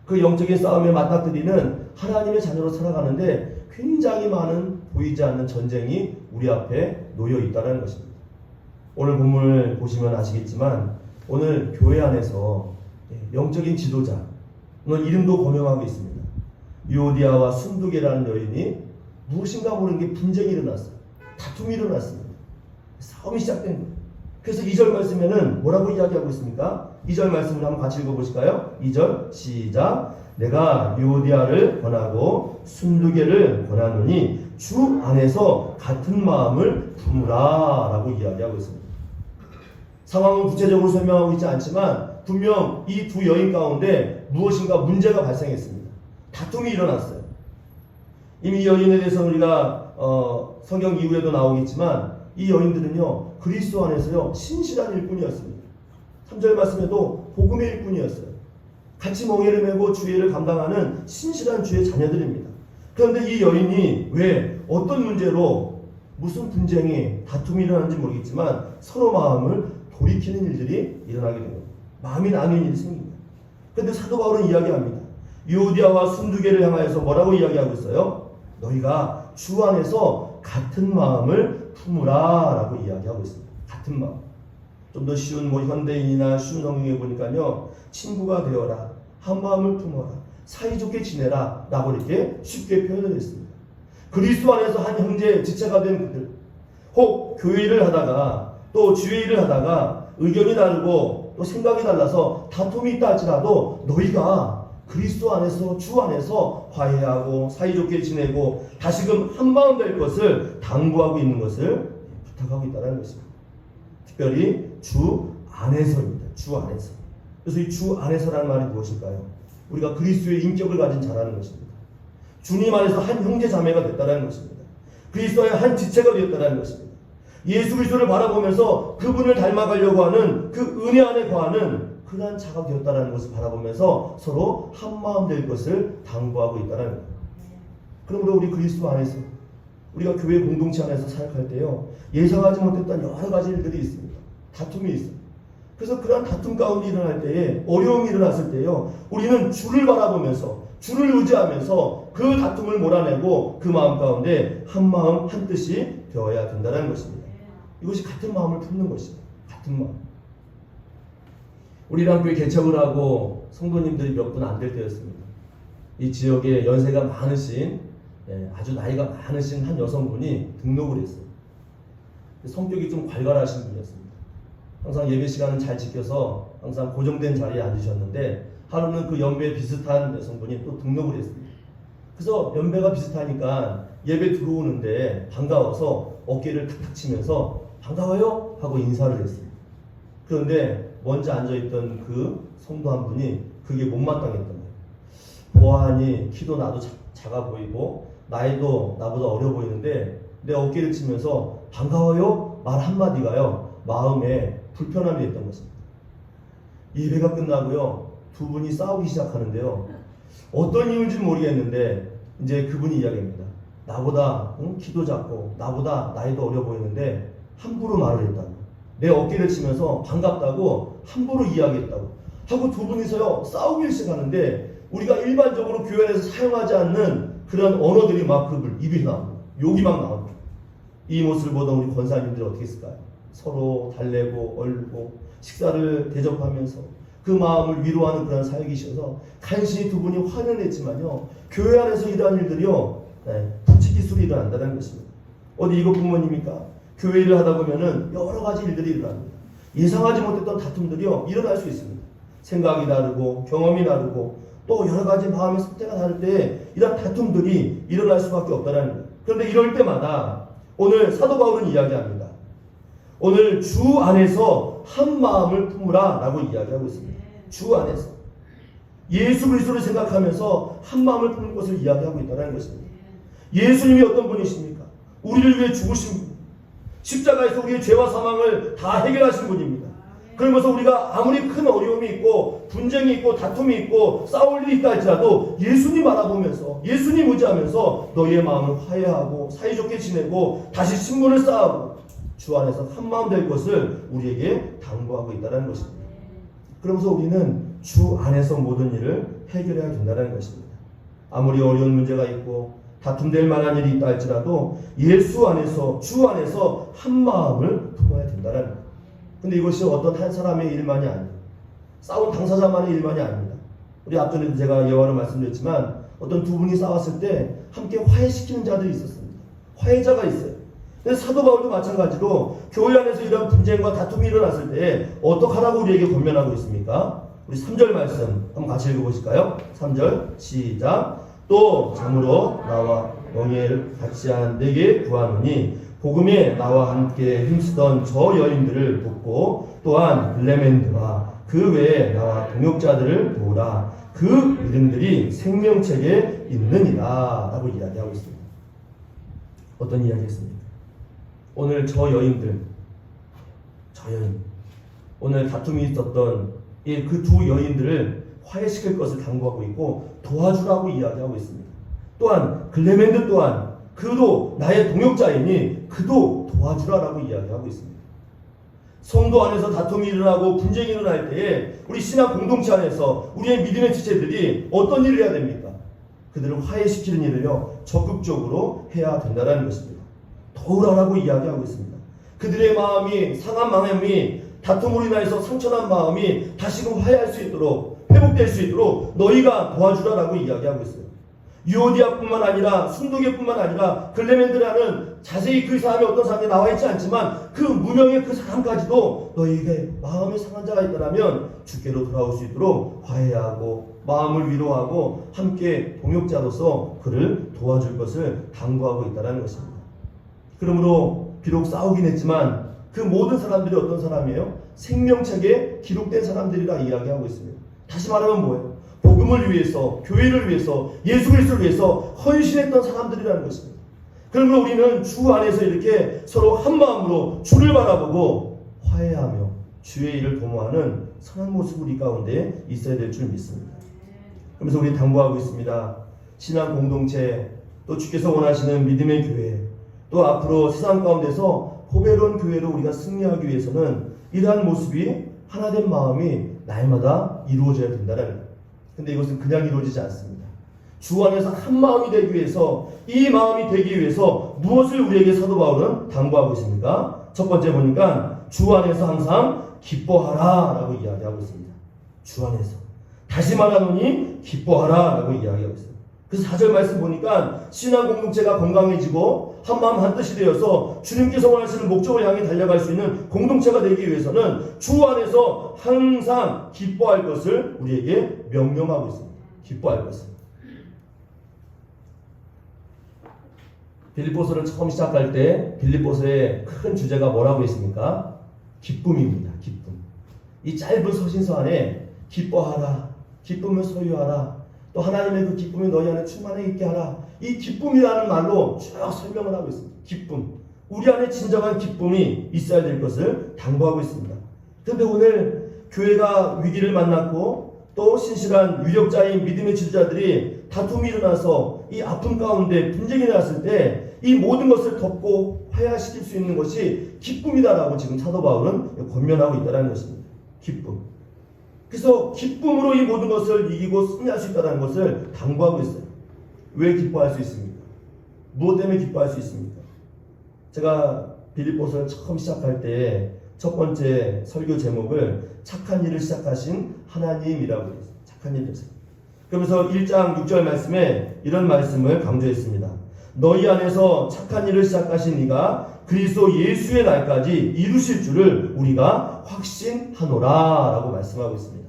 그 영적인 싸움에 맞닥뜨리는 하나님의 자녀로 살아가는데 굉장히 많은 보이지 않는 전쟁이 우리 앞에 놓여 있다는 것입니다. 오늘 본문을 보시면 아시겠지만 오늘 교회 안에서 영적인 지도자, 오늘 이름도 거명하고 있습니다. 유오디아와 순두계라는 여인이 무엇인가 모르는 게 분쟁이 일어났어요. 다툼이 일어났습니다. 싸움이 시작된 거예요. 그래서 2절 말씀에는 뭐라고 이야기하고 있습니까? 2절 말씀을 한번 같이 읽어보실까요? 2절 시작. 내가 유오디아를 권하고 순두계를 권하노니 주 안에서 같은 마음을 품으라 라고 이야기하고 있습니다. 상황은 구체적으로 설명하고 있지 않지만 분명 이 두 여인 가운데 무엇인가 문제가 발생했습니다. 다툼이 일어났어요. 이미 이 여인에 대해서 우리가 성경 이후에도 나오겠지만 이 여인들은요, 그리스도 안에서요 신실한 일꾼이었습니다. 3절 말씀에도 복음의 일꾼이었어요. 같이 멍에를 메고 주의를 감당하는 신실한 주의 자녀들입니다. 그런데 이 여인이 왜 어떤 문제로 무슨 분쟁이 다툼이 일어나는지 모르겠지만 서로 마음을 돌이키는 일들이 일어나게 됩니다. 마음이 나뉘는 일이 생깁니다. 그런데 사도 바울은 이야기합니다. 유오디아와 순두계를 향하여서 뭐라고 이야기하고 있어요? 너희가 주 안에서 같은 마음을 품으라 라고 이야기하고 있습니다. 같은 마음. 좀 더 쉬운 현대인이나 쉬운 성경에 보니까요, 친구가 되어라, 한 마음을 품어라, 사이좋게 지내라 라고 이렇게 쉽게 표현을 했습니다. 그리스도 안에서 한 형제 지체가 된 그들, 혹 교회를 하다가 또 주의 일을 하다가 의견이 다르고 또 생각이 달라서 다툼이 있다 할지라도 너희가 그리스도 안에서 주 안에서 화해하고 사이좋게 지내고 다시금 한마음 될 것을 당부하고 있는 것을 부탁하고 있다는 것입니다. 특별히 주 안에서입니다. 주 안에서. 그래서 이 주 안에서라는 말이 무엇일까요? 우리가 그리스도의 인격을 가진 자라는 것입니다. 주님 안에서 한 형제 자매가 됐다는 것입니다. 그리스도의 한 지체가 되었다는 것입니다. 예수 그리스도를 바라보면서 그분을 닮아가려고 하는 그 은혜 안에 거하는 그러한 자가 되었다는 것을 바라보면서 서로 한마음 될 것을 당부하고 있다는 거예요. 그러므로 우리 그리스도 안에서, 우리가 교회 공동체 안에서 사역할 때요, 예상하지 못했던 여러 가지 일들이 있습니다. 다툼이 있어요. 그래서 그러한 다툼 가운데 일어날 때에, 어려움이 일어났을 때요, 우리는 주를 바라보면서, 주를 의지하면서 그 다툼을 몰아내고 그 마음 가운데 한 마음 한 뜻이 되어야 된다는 것입니다. 이것이 같은 마음을 품는 것입니다. 같은 마음. 우리랑 교회 개척을 하고 성도님들이 몇 분 안 될 때였습니다. 이 지역에 연세가 많으신, 아주 나이가 많으신 한 여성분이 등록을 했어요. 성격이 좀 괄괄하신 분이었습니다. 항상 예배 시간은 잘 지켜서 항상 고정된 자리에 앉으셨는데 하루는 그 연배 비슷한 여성분이 또 등록을 했습니다. 그래서 연배가 비슷하니까 예배 들어오는데 반가워서 어깨를 탁탁 치면서 반가워요? 하고 인사를 했습니다. 그런데 먼저 앉아있던 그 성도 한 분이 그게 못마땅했던 거예요. 보아하니 키도 나도 작아 보이고 나이도 나보다 어려 보이는데 내 어깨를 치면서 반가워요? 말 한마디가요, 마음에 불편함이 있던 것입니다. 예배가 끝나고요, 두 분이 싸우기 시작하는데요, 어떤 이유인지 모르겠는데 이제 그분이 이야기합니다. 나보다 키도 작고 나보다 나이도 어려 보이는데 함부로 말을 했다고, 내 어깨를 치면서 반갑다고 함부로 이야기했다고 하고 두 분이서요 싸우기 시작하는데, 우리가 일반적으로 교회 안에서 사용하지 않는 그런 언어들이 막 그 입이 나옵니다. 욕이 막 나옵니다. 이 모습을 보던 우리 권사님들이 어떻게 했을까요? 서로 달래고 얼고 식사를 대접하면서 그 마음을 위로하는 그런 사역이셔서 간신히 두 분이 화는 했지만요, 교회 안에서 이러한 일들이요, 부치기술이 일어난다는 것입니다. 어디 이거 부모님입니까? 교회 일을 하다 보면은 여러 가지 일들이 일어납니다. 예상하지 못했던 다툼들이요 일어날 수 있습니다. 생각이 다르고 경험이 다르고 또 여러 가지 마음의 상태가 다를 때 이런 다툼들이 일어날 수밖에 없다는 거예요. 그런데 이럴 때마다 오늘 사도 바울은 이야기합니다. 오늘 주 안에서 한 마음을 품으라 라고 이야기하고 있습니다. 주 안에서 예수 그리스도를 생각하면서 한 마음을 품는 것을 이야기하고 있다는 것입니다. 예수님이 어떤 분이십니까? 우리를 위해 죽으신 분, 십자가에서 우리의 죄와 사망을 다 해결하신 분입니다. 그러면서 우리가 아무리 큰 어려움이 있고 분쟁이 있고 다툼이 있고 싸울 일이 있다 할지라도 예수님 알아보면서 예수님 의지하면서 너희의 마음을 화해하고 사이좋게 지내고 다시 신분을 쌓고 주 안에서 한마음 될 것을 우리에게 당부하고 있다는 것입니다. 그러면서 우리는 주 안에서 모든 일을 해결해야 된다는 것입니다. 아무리 어려운 문제가 있고 다툼될 만한 일이 있다 할지라도 예수 안에서 주 안에서 한마음을 품어야 된다는 것. 근데 이것이 어떤 한 사람의 일만이 아닙니다. 싸운 당사자만의 일만이 아닙니다. 우리 앞전에도 제가 예화를 말씀드렸지만 어떤 두 분이 싸웠을 때 함께 화해시키는 자들이 있었습니다. 화해자가 있어요. 근데 사도 바울도 마찬가지로 교회 안에서 이런 분쟁과 다툼이 일어났을 때 어떻게 하라고 우리에게 권면하고 있습니까? 우리 3절 말씀 한번 같이 읽어보실까요? 3절 시작. 또 참으로 나와 영예를 같이 한 내게 구하노니 복음에 나와 함께 힘쓰던 저 여인들을 돕고 또한 글레멘드와 그 외에 나와 동역자들을 도우라. 그 이름들이 생명책에 있느니라 라고 이야기하고 있습니다. 어떤 이야기였습니까? 오늘 저 여인 오늘 다툼이 있었던 그 두 여인들을 화해시킬 것을 당부하고 있고 도와주라고 이야기하고 있습니다. 또한 글레멘드 또한 그도 나의 동역자이니 그도 도와주라라고 이야기하고 있습니다. 성도 안에서 다툼이 일어나고 분쟁이 일어날 때에 우리 신앙 공동체 안에서 우리의 믿음의 지체들이 어떤 일을 해야 됩니까? 그들을 화해시키는 일을요 적극적으로 해야 된다는 것입니다. 도우라라고 이야기하고 있습니다. 그들의 마음이 상한 마음이 다툼으로 인해서 상처난 마음이 다시금 화해할 수 있도록 회복될 수 있도록 너희가 도와주라라고 이야기하고 있어요. 유오디아뿐만 아니라 순도계뿐만 아니라 글레멘드라는 자세히 그 사람이 어떤 사람이 나와 있지 않지만 그 무명의 그 사람까지도 너희에게 마음이 상한 자가 있다면 주께로 돌아올 수 있도록 화해하고 마음을 위로하고 함께 동역자로서 그를 도와줄 것을 당부하고 있다는 것입니다. 그러므로 비록 싸우긴 했지만 그 모든 사람들이 어떤 사람이에요? 생명책에 기록된 사람들이라 이야기하고 있습니다. 다시 말하면 뭐예요? 복음을 위해서, 교회를 위해서, 예수 그리스도를 위해서 헌신했던 사람들이라는 것입니다. 그러므로 우리는 주 안에서 이렇게 서로 한 마음으로 주를 바라보고 화해하며 주의 일을 도모하는 선한 모습 우리 가운데 있어야 될 줄 믿습니다. 그러면서 우리 당부하고 있습니다. 신앙 공동체, 또 주께서 원하시는 믿음의 교회, 또 앞으로 세상 가운데서 보배로운 교회로 우리가 승리하기 위해서는 이러한 모습이 하나된 마음이 날마다 이루어져야 된다는 거예요. 근데 이것은 그냥 이루어지지 않습니다. 주 안에서 한 마음이 되기 위해서 이 마음이 되기 위해서 무엇을 우리에게 사도 바울은 당부하고 있습니까? 첫 번째 보니까 주 안에서 항상 기뻐하라 라고 이야기하고 있습니다. 주 안에서 다시 말하노니 기뻐하라 라고 이야기하고 있습니다. 그래서 4절 말씀 보니까 신앙 공동체가 건강해지고 한마음 한뜻이 되어서 주님께서 원하시는 목적을 향해 달려갈 수 있는 공동체가 되기 위해서는 주 안에서 항상 기뻐할 것을 우리에게 명령하고 있습니다. 기뻐할 것을. 빌립보서를 처음 시작할 때 빌립보서의 큰 주제가 뭐라고 했습니까? 기쁨입니다. 기쁨. 이 짧은 서신서 안에 기뻐하라, 기쁨을 소유하라, 또 하나님의 그 기쁨이 너희 안에 충만해 있게 하라. 이 기쁨이라는 말로 쭉 설명을 하고 있습니다. 기쁨. 우리 안에 진정한 기쁨이 있어야 될 것을 당부하고 있습니다. 그런데 오늘 교회가 위기를 만났고 또 신실한 유력자인 믿음의 지도자들이 다툼이 일어나서 이 아픔 가운데 분쟁이 났을 때 이 모든 것을 덮고 화해시킬 수 있는 것이 기쁨이다라고 지금 사도 바울은 권면하고 있다는 것입니다. 기쁨. 그래서 기쁨으로 이 모든 것을 이기고 승리할 수 있다는 것을 당부하고 있어요. 왜 기뻐할 수 있습니까? 무엇 때문에 기뻐할 수 있습니까? 제가 빌립보서를 처음 시작할 때 첫 번째 설교 제목을 착한 일을 시작하신 하나님이라고 했어요. 착한 일을 시작. 그러면서 1장 6절 말씀에 이런 말씀을 강조했습니다. 너희 안에서 착한 일을 시작하신 이가 그리스도 예수의 날까지 이루실 줄을 우리가 확신하노라 라고 말씀하고 있습니다.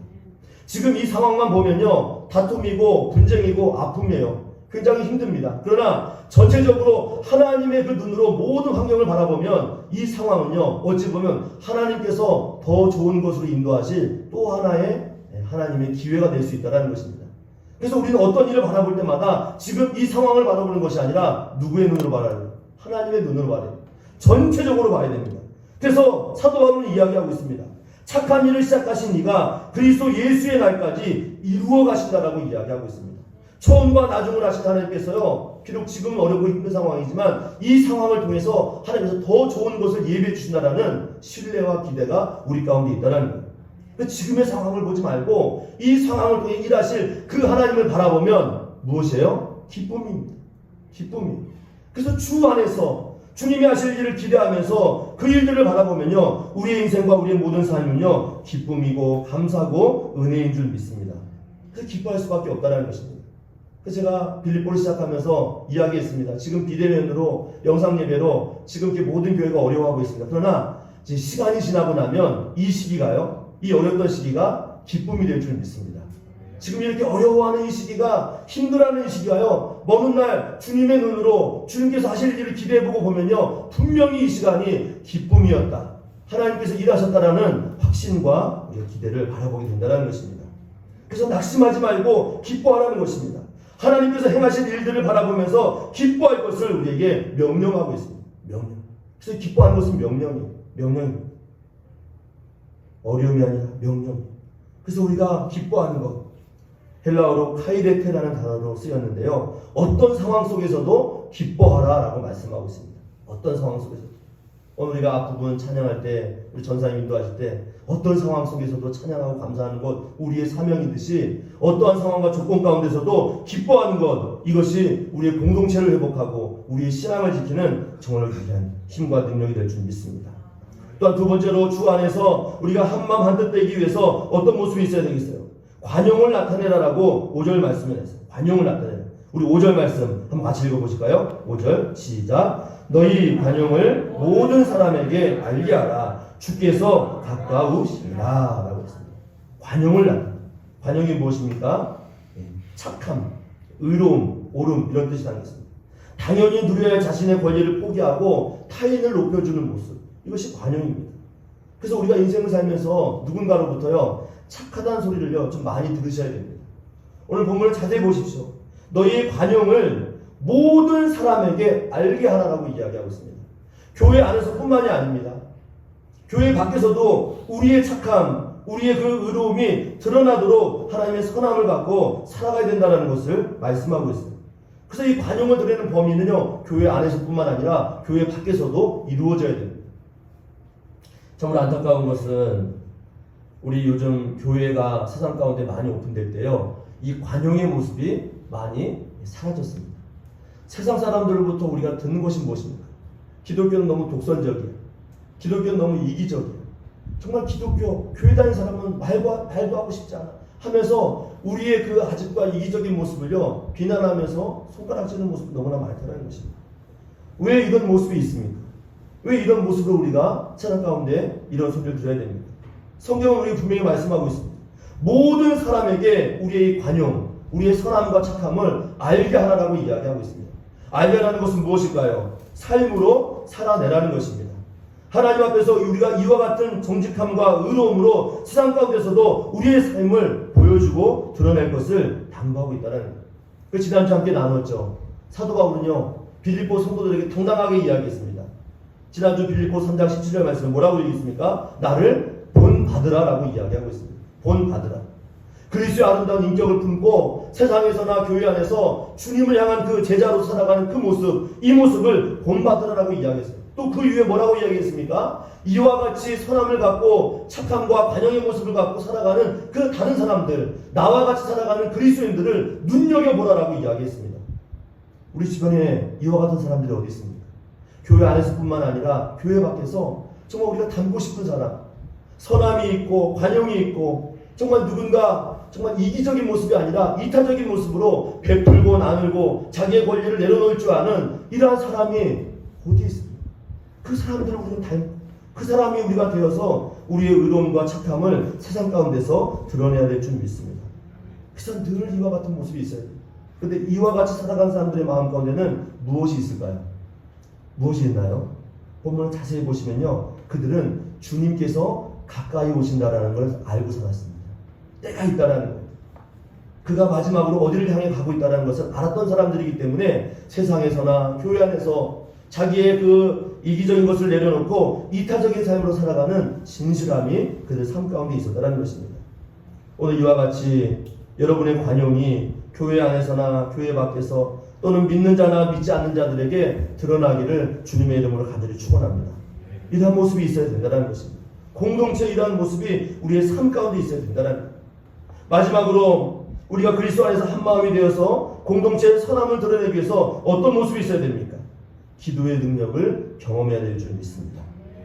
지금 이 상황만 보면요 다툼이고 분쟁이고 아픔이에요. 굉장히 힘듭니다. 그러나 전체적으로 하나님의 그 눈으로 모든 환경을 바라보면 이 상황은요, 어찌 보면 하나님께서 더 좋은 것으로 인도하실 또 하나의 하나님의 기회가 될 수 있다는 것입니다. 그래서 우리는 어떤 일을 바라볼 때마다 지금 이 상황을 바라보는 것이 아니라 누구의 눈으로 바라야 돼요? 하나님의 눈으로 봐야 돼요. 전체적으로 봐야 됩니다. 그래서 사도 바울은 이야기하고 있습니다. 착한 일을 시작하신 이가 그리스도 예수의 날까지 이루어 가신다라고 이야기하고 있습니다. 처음과 나중을 하신 하나님께서요, 비록 지금 어렵고 힘든 상황이지만 이 상황을 통해서 하나님께서 더 좋은 것을 예비해 주신다라는 신뢰와 기대가 우리 가운데 있다는 거예요. 지금의 상황을 보지 말고 이 상황을 통해 일하실 그 하나님을 바라보면 무엇이에요? 기쁨입니다. 기쁨이에요. 그래서 주 안에서 주님이 하실 일을 기대하면서 그 일들을 바라보면요, 우리의 인생과 우리의 모든 삶은요, 기쁨이고 감사고 은혜인 줄 믿습니다. 그래서 기뻐할 수밖에 없다는 것입니다. 그래서 제가 빌립보를 시작하면서 이야기했습니다. 지금 비대면으로 영상 예배로 지금 이렇게 모든 교회가 어려워하고 있습니다. 그러나 이제 시간이 지나고 나면 이 시기가요, 이 어렵던 시기가 기쁨이 될 줄 믿습니다. 지금 이렇게 어려워하는 이 시기가, 힘들어하는 이 시기가요, 먼 훗날 주님의 눈으로 주님께서 하실 일을 기대해보고 보면요, 분명히 이 시간이 기쁨이었다, 하나님께서 일하셨다라는 확신과 기대를 바라보게 된다는 것입니다. 그래서 낙심하지 말고 기뻐하라는 것입니다. 하나님께서 행하신 일들을 바라보면서 기뻐할 것을 우리에게 명령하고 있습니다. 명령. 그래서 기뻐하는 것은 명령이에요. 명령입니다. 어려움이 아니라 명령. 그래서 우리가 기뻐하는 것, 헬라어로 카이레테라는 단어로 쓰였는데요, 어떤 상황 속에서도 기뻐하라라고 말씀하고 있습니다. 어떤 상황 속에서도. 오늘 우리가 앞부분 찬양할 때, 우리 전사님 인도하실 때 어떤 상황 속에서도 찬양하고 감사하는 것, 우리의 사명이듯이 어떠한 상황과 조건 가운데서도 기뻐하는 것, 이것이 우리의 공동체를 회복하고 우리의 신앙을 지키는 정말 귀한 힘과 능력이 될 줄 믿습니다. 또한 두 번째로 주 안에서 우리가 한마음 한뜻 되기 위해서 어떤 모습이 있어야 되겠어요? 관용을 나타내라라고 5절 말씀을 했어요. 관용을 나타내라. 우리 5절 말씀 한번 같이 읽어보실까요? 5절 시작. 너희 관용을 모든 사람에게 알게 하라. 주께서 가까우시라 라고 했습니다. 관용을 나타내라. 관용이 무엇입니까? 착함, 의로움, 옳음, 이런 뜻이 담겼습니다. 당연히 누려야 할 자신의 권리를 포기하고 타인을 높여주는 모습, 이것이 관용입니다. 그래서 우리가 인생을 살면서 누군가로부터요, 착하다는 소리를요, 좀 많이 들으셔야 됩니다. 오늘 본문을 자세히 보십시오. 너희의 관용을 모든 사람에게 알게 하라라고 이야기하고 있습니다. 교회 안에서뿐만이 아닙니다. 교회 밖에서도 우리의 착함, 우리의 그 의로움이 드러나도록 하나님의 선함을 갖고 살아가야 된다는 것을 말씀하고 있습니다. 그래서 이 관용을 드리는 범위는요, 교회 안에서뿐만 아니라 교회 밖에서도 이루어져야 됩니다. 정말 안타까운 것은 우리 요즘 교회가 세상 가운데 많이 오픈될 때요, 이 관용의 모습이 많이 사라졌습니다. 세상 사람들로부터 우리가 듣는 것이 무엇입니까? 기독교는 너무 독선적이야. 기독교는 너무 이기적이야. 정말 기독교, 교회 다니는 사람은 말도 하고 싶지 않아 하면서 우리의 그 아집과 이기적인 모습을요, 비난하면서 손가락질하는 모습이 너무나 많다는 것입니다. 왜 이런 모습이 있습니까? 왜 이런 모습을 우리가 세상 가운데 이런 소리를 들어야 됩니까? 성경은 우리가 분명히 말씀하고 있습니다. 모든 사람에게 우리의 관용, 우리의 선함과 착함을 알게 하라고 이야기하고 있습니다. 알게 하라는 것은 무엇일까요? 삶으로 살아내라는 것입니다. 하나님 앞에서 우리가 이와 같은 정직함과 의로움으로 세상 가운데서도 우리의 삶을 보여주고 드러낼 것을 당부하고 있다는 거예요. 그 지난주 함께 나눴죠. 사도 바울은요, 빌립보 성도들에게 당당하게 이야기했습니다. 지난주 빌립보 3장 17절 말씀에 뭐라고 얘기했습니까? 나를 본받으라 라고 이야기하고 있습니다. 본받으라. 그리스도의 아름다운 인격을 품고 세상에서나 교회 안에서 주님을 향한 그 제자로 살아가는 그 모습, 이 모습을 본받으라라고 이야기했어요. 또 그 이후에 뭐라고 이야기했습니까? 이와 같이 선함을 갖고 착함과 관용의 모습을 갖고 살아가는 그 다른 사람들, 나와 같이 살아가는 그리스도인들을 눈여겨보라라고 이야기했습니다. 우리 주변에 이와 같은 사람들이 어디 있습니까? 교회 안에서뿐만 아니라 교회 밖에서 정말 우리가 닮고 싶은 사람, 선함이 있고 관용이 있고 정말 누군가 정말 이기적인 모습이 아니라 이타적인 모습으로 베풀고 나누고 자기의 권리를 내려놓을 줄 아는 이러한 사람이 어디 있습니까? 그 사람들을 우리는 닮고 그 사람이 우리가 되어서 우리의 의로움과 착함을 세상 가운데서 드러내야 될 줄 믿습니다. 그래서 늘 이와 같은 모습이 있어야 돼요. 근데 이와 같이 살아간 사람들의 마음 가운데는 무엇이 있을까요? 무엇이 있나요? 본문을 자세히 보시면요, 그들은 주님께서 가까이 오신다라는 걸 알고 살았습니다. 때가 있다라는 거예요. 그가 마지막으로 어디를 향해 가고 있다는 것을 알았던 사람들이기 때문에 세상에서나 교회 안에서 자기의 그 이기적인 것을 내려놓고 이타적인 삶으로 살아가는 진실함이 그들 삶 가운데 있었다는 것입니다. 오늘 이와 같이 여러분의 관용이 교회 안에서나 교회 밖에서 또는 믿는 자나 믿지 않는 자들에게 드러나기를 주님의 이름으로 간절히 축원합니다. 이러한 모습이 있어야 된다는 것입니다. 공동체 이러한 모습이 우리의 삶 가운데 있어야 된다는 것입니다. 마지막으로 우리가 그리스도 안에서 한 마음이 되어서 공동체의 선함을 드러내기 위해서 어떤 모습이 있어야 됩니까? 기도의 능력을 경험해야 될 줄 믿습니다.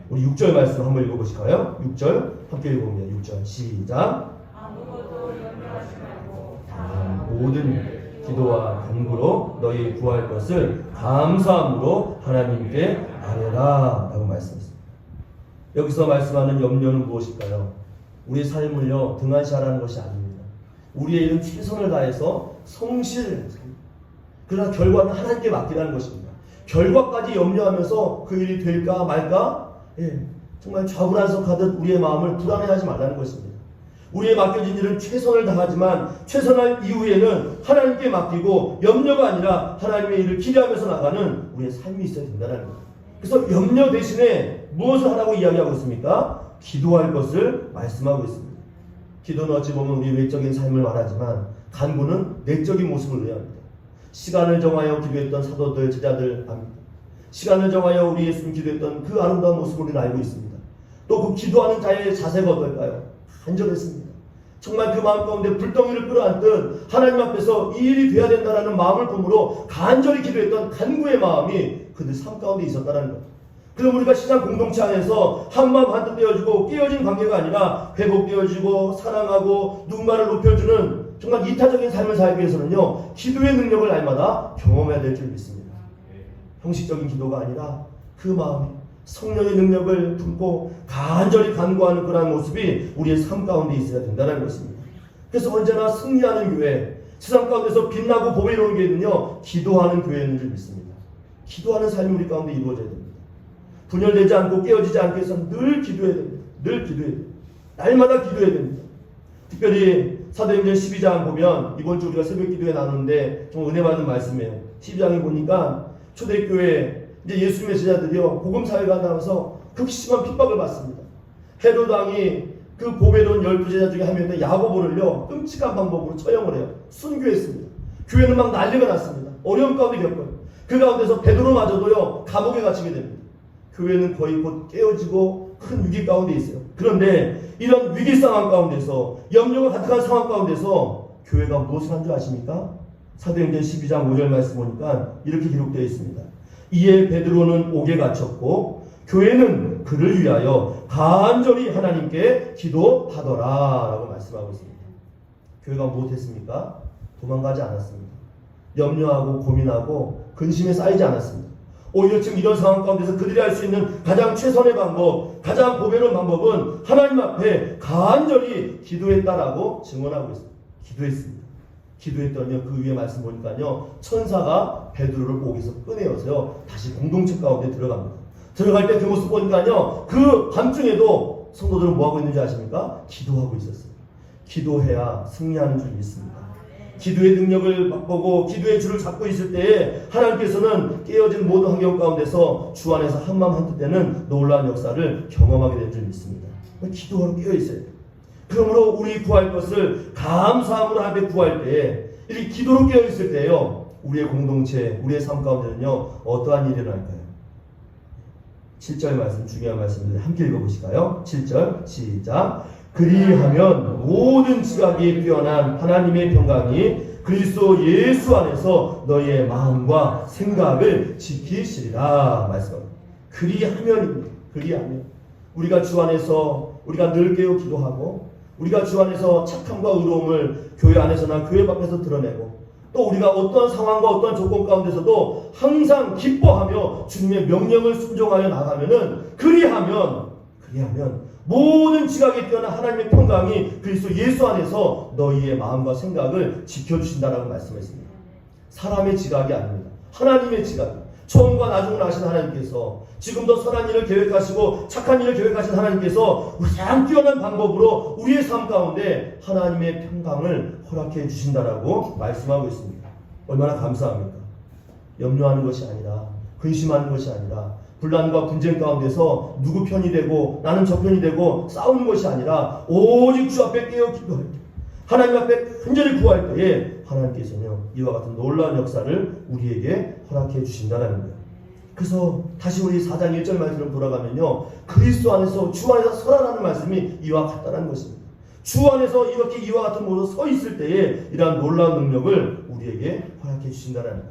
우리 6절 말씀 한번 읽어보실까요? 6절 함께 읽어봅니다. 6절 시작. 아무것도 염려하지 말고 모든 기도와 간구로 너희 구할 것을 감사함으로 하나님께 아뢰라 라고 말씀했습니다. 여기서 말씀하는 염려는 무엇일까요? 우리의 삶을요 등한시하라는 것이 아닙니다. 우리의 일은 최선을 다해서 성실을 그러나 결과는 하나님께 맡기라는 것입니다. 결과까지 염려하면서 그 일이 될까 말까 정말 좌불안석하듯 우리의 마음을 불안해하지 말라는 것입니다. 우리의 맡겨진 일은 최선을 다하지만 최선할 이후에는 하나님께 맡기고 염려가 아니라 하나님의 일을 기대하면서 나가는 우리의 삶이 있어야 된다는 거예요. 그래서 염려 대신에 무엇을 하라고 이야기하고 있습니까? 기도할 것을 말씀하고 있습니다. 기도는 어찌 보면 우리 외적인 삶을 말하지만 간구는 내적인 모습을 의합니다. 시간을 정하여 기도했던 사도들, 제자들 압니다. 시간을 정하여 우리 예수님 기도했던 그 아름다운 모습을 우리는 알고 있습니다. 또 그 기도하는 자의 자세가 어떨까요? 간절했습니다. 정말 그 마음 가운데 불덩이를 끌어안듯 하나님 앞에서 이 일이 돼야 된다는 마음을 품으로 간절히 기도했던 간구의 마음이 그들 삶 가운데 있었다는 것. 그럼 우리가 시장 공동체 안에서 한마음 한뜻 되어지고 깨어진 관계가 아니라 회복되어지고 사랑하고 누군가를 높여주는 정말 이타적인 삶을 살기 위해서는요 기도의 능력을 날마다 경험해야 될 줄 믿습니다. 형식적인 기도가 아니라 그 마음이 성령의 능력을 품고 간절히 간구하는 그러한 모습이 우리의 삶 가운데 있어야 된다는 것입니다. 그래서 언제나 승리하는 교회, 세상 가운데서 빛나고 복이 이루는 교회는요 기도하는 교회인 줄 믿습니다. 기도하는 삶이 우리 가운데 이루어져야 됩니다. 분열되지 않고 깨어지지 않기 위해서는 늘 기도해야 됩니다. 늘 기도해야 됩니다. 날마다 기도해야 됩니다. 특별히 사도행전 12장 보면 이번 주 우리가 새벽 기도에 나누는데 정말 은혜 받는 말씀이에요. 12장에 보니까 초대교회 이제 예수님의 제자들이요 복음 사회가 나와서 극심한 핍박을 받습니다. 헤롯 왕이 그 보배로운 12제자 중에 한 명인 야고보를요 끔찍한 방법으로 처형을 해요. 순교했습니다. 교회는 막 난리가 났습니다. 어려움 가운데 겪어요. 그 가운데서 베드로마저도요 감옥에 갇히게 됩니다. 교회는 거의 곧 깨어지고 큰 위기 가운데 있어요. 그런데 이런 위기 상황 가운데서 염려가 가득한 상황 가운데서 교회가 무엇을 한 줄 아십니까? 사도행전 12장 5절 말씀 보니까 이렇게 기록되어 있습니다. 이에 베드로는 옥에 갇혔고 교회는 그를 위하여 간절히 하나님께 기도하더라 라고 말씀하고 있습니다. 교회가 무엇했습니까? 도망가지 않았습니다. 염려하고 고민하고 근심에 쌓이지 않았습니다. 오히려 지금 이런 상황 가운데서 그들이 할 수 있는 가장 최선의 방법, 가장 보배로운 방법은 하나님 앞에 간절히 기도했다라고 증언하고 있습니다. 기도했습니다. 기도했더니요 그 위에 말씀 보니까요 천사가 베드로를 옥에서 꺼내어서요 다시 공동체 가운데 들어갑니다. 들어갈 때 그 모습 보니까요 그 밤중에도 성도들은 뭐하고 있는지 아십니까? 기도하고 있었어요. 기도해야 승리하는 줄 믿습니다. 기도의 능력을 맛보고 기도의 줄을 잡고 있을 때에 하나님께서는 깨어진 모든 환경 가운데서 주 안에서 한마음 한뜻 되는 놀라운 역사를 경험하게 될 줄 믿습니다. 기도하러 깨어있어야 돼요. 그러므로 우리 구할 것을 감사함으로 하나님께 구할 때에 이렇게 기도로 깨어있을 때요 우리의 공동체, 우리의 삶 가운데는요 어떠한 일이 일어날까요? 7절 말씀, 중요한 말씀인데 함께 읽어보실까요? 7절 시작. 그리하면 모든 지각이 뛰어난 하나님의 평강이 그리스도 예수 안에서 너희의 마음과 생각을 지키시리라 말씀합니다. 그리하면입니다. 그리하면 우리가 주 안에서 우리가 늘 깨어 기도하고 우리가 주 안에서 착함과 의로움을 교회 안에서나 교회 밖에서 드러내고 또 우리가 어떤 상황과 어떤 조건 가운데서도 항상 기뻐하며 주님의 명령을 순종하여 나가면은 그리하면 모든 지각에 뛰어난 하나님의 평강이 그리스도 예수 안에서 너희의 마음과 생각을 지켜주신다라고 말씀했습니다. 사람의 지각이 아닙니다. 하나님의 지각. 처음과 나중을 아신 하나님께서 지금도 선한 일을 계획하시고 착한 일을 계획하신 하나님께서 가장 뛰어난 방법으로 우리의 삶 가운데 하나님의 평강을 허락해 주신다라고 말씀하고 있습니다. 얼마나 감사합니까? 염려하는 것이 아니라, 근심하는 것이 아니라, 분란과 분쟁 가운데서 누구 편이 되고 나는 저 편이 되고 싸우는 것이 아니라 오직 주 앞에 깨어 기도할 때, 하나님 앞에 간절히 구할 때에 하나님께서는 이와 같은 놀라운 역사를 우리에게 허락해 주신다는 거예요. 그래서 다시 우리 4장 1절 말씀으로 돌아가면요, 그리스도 안에서 주 안에서 서라라는 말씀이 이와 같다는 것입니다. 주 안에서 이렇게 이와 같은 모습으로 서 있을 때에 이러한 놀라운 능력을 우리에게 허락해 주신다는 거예요.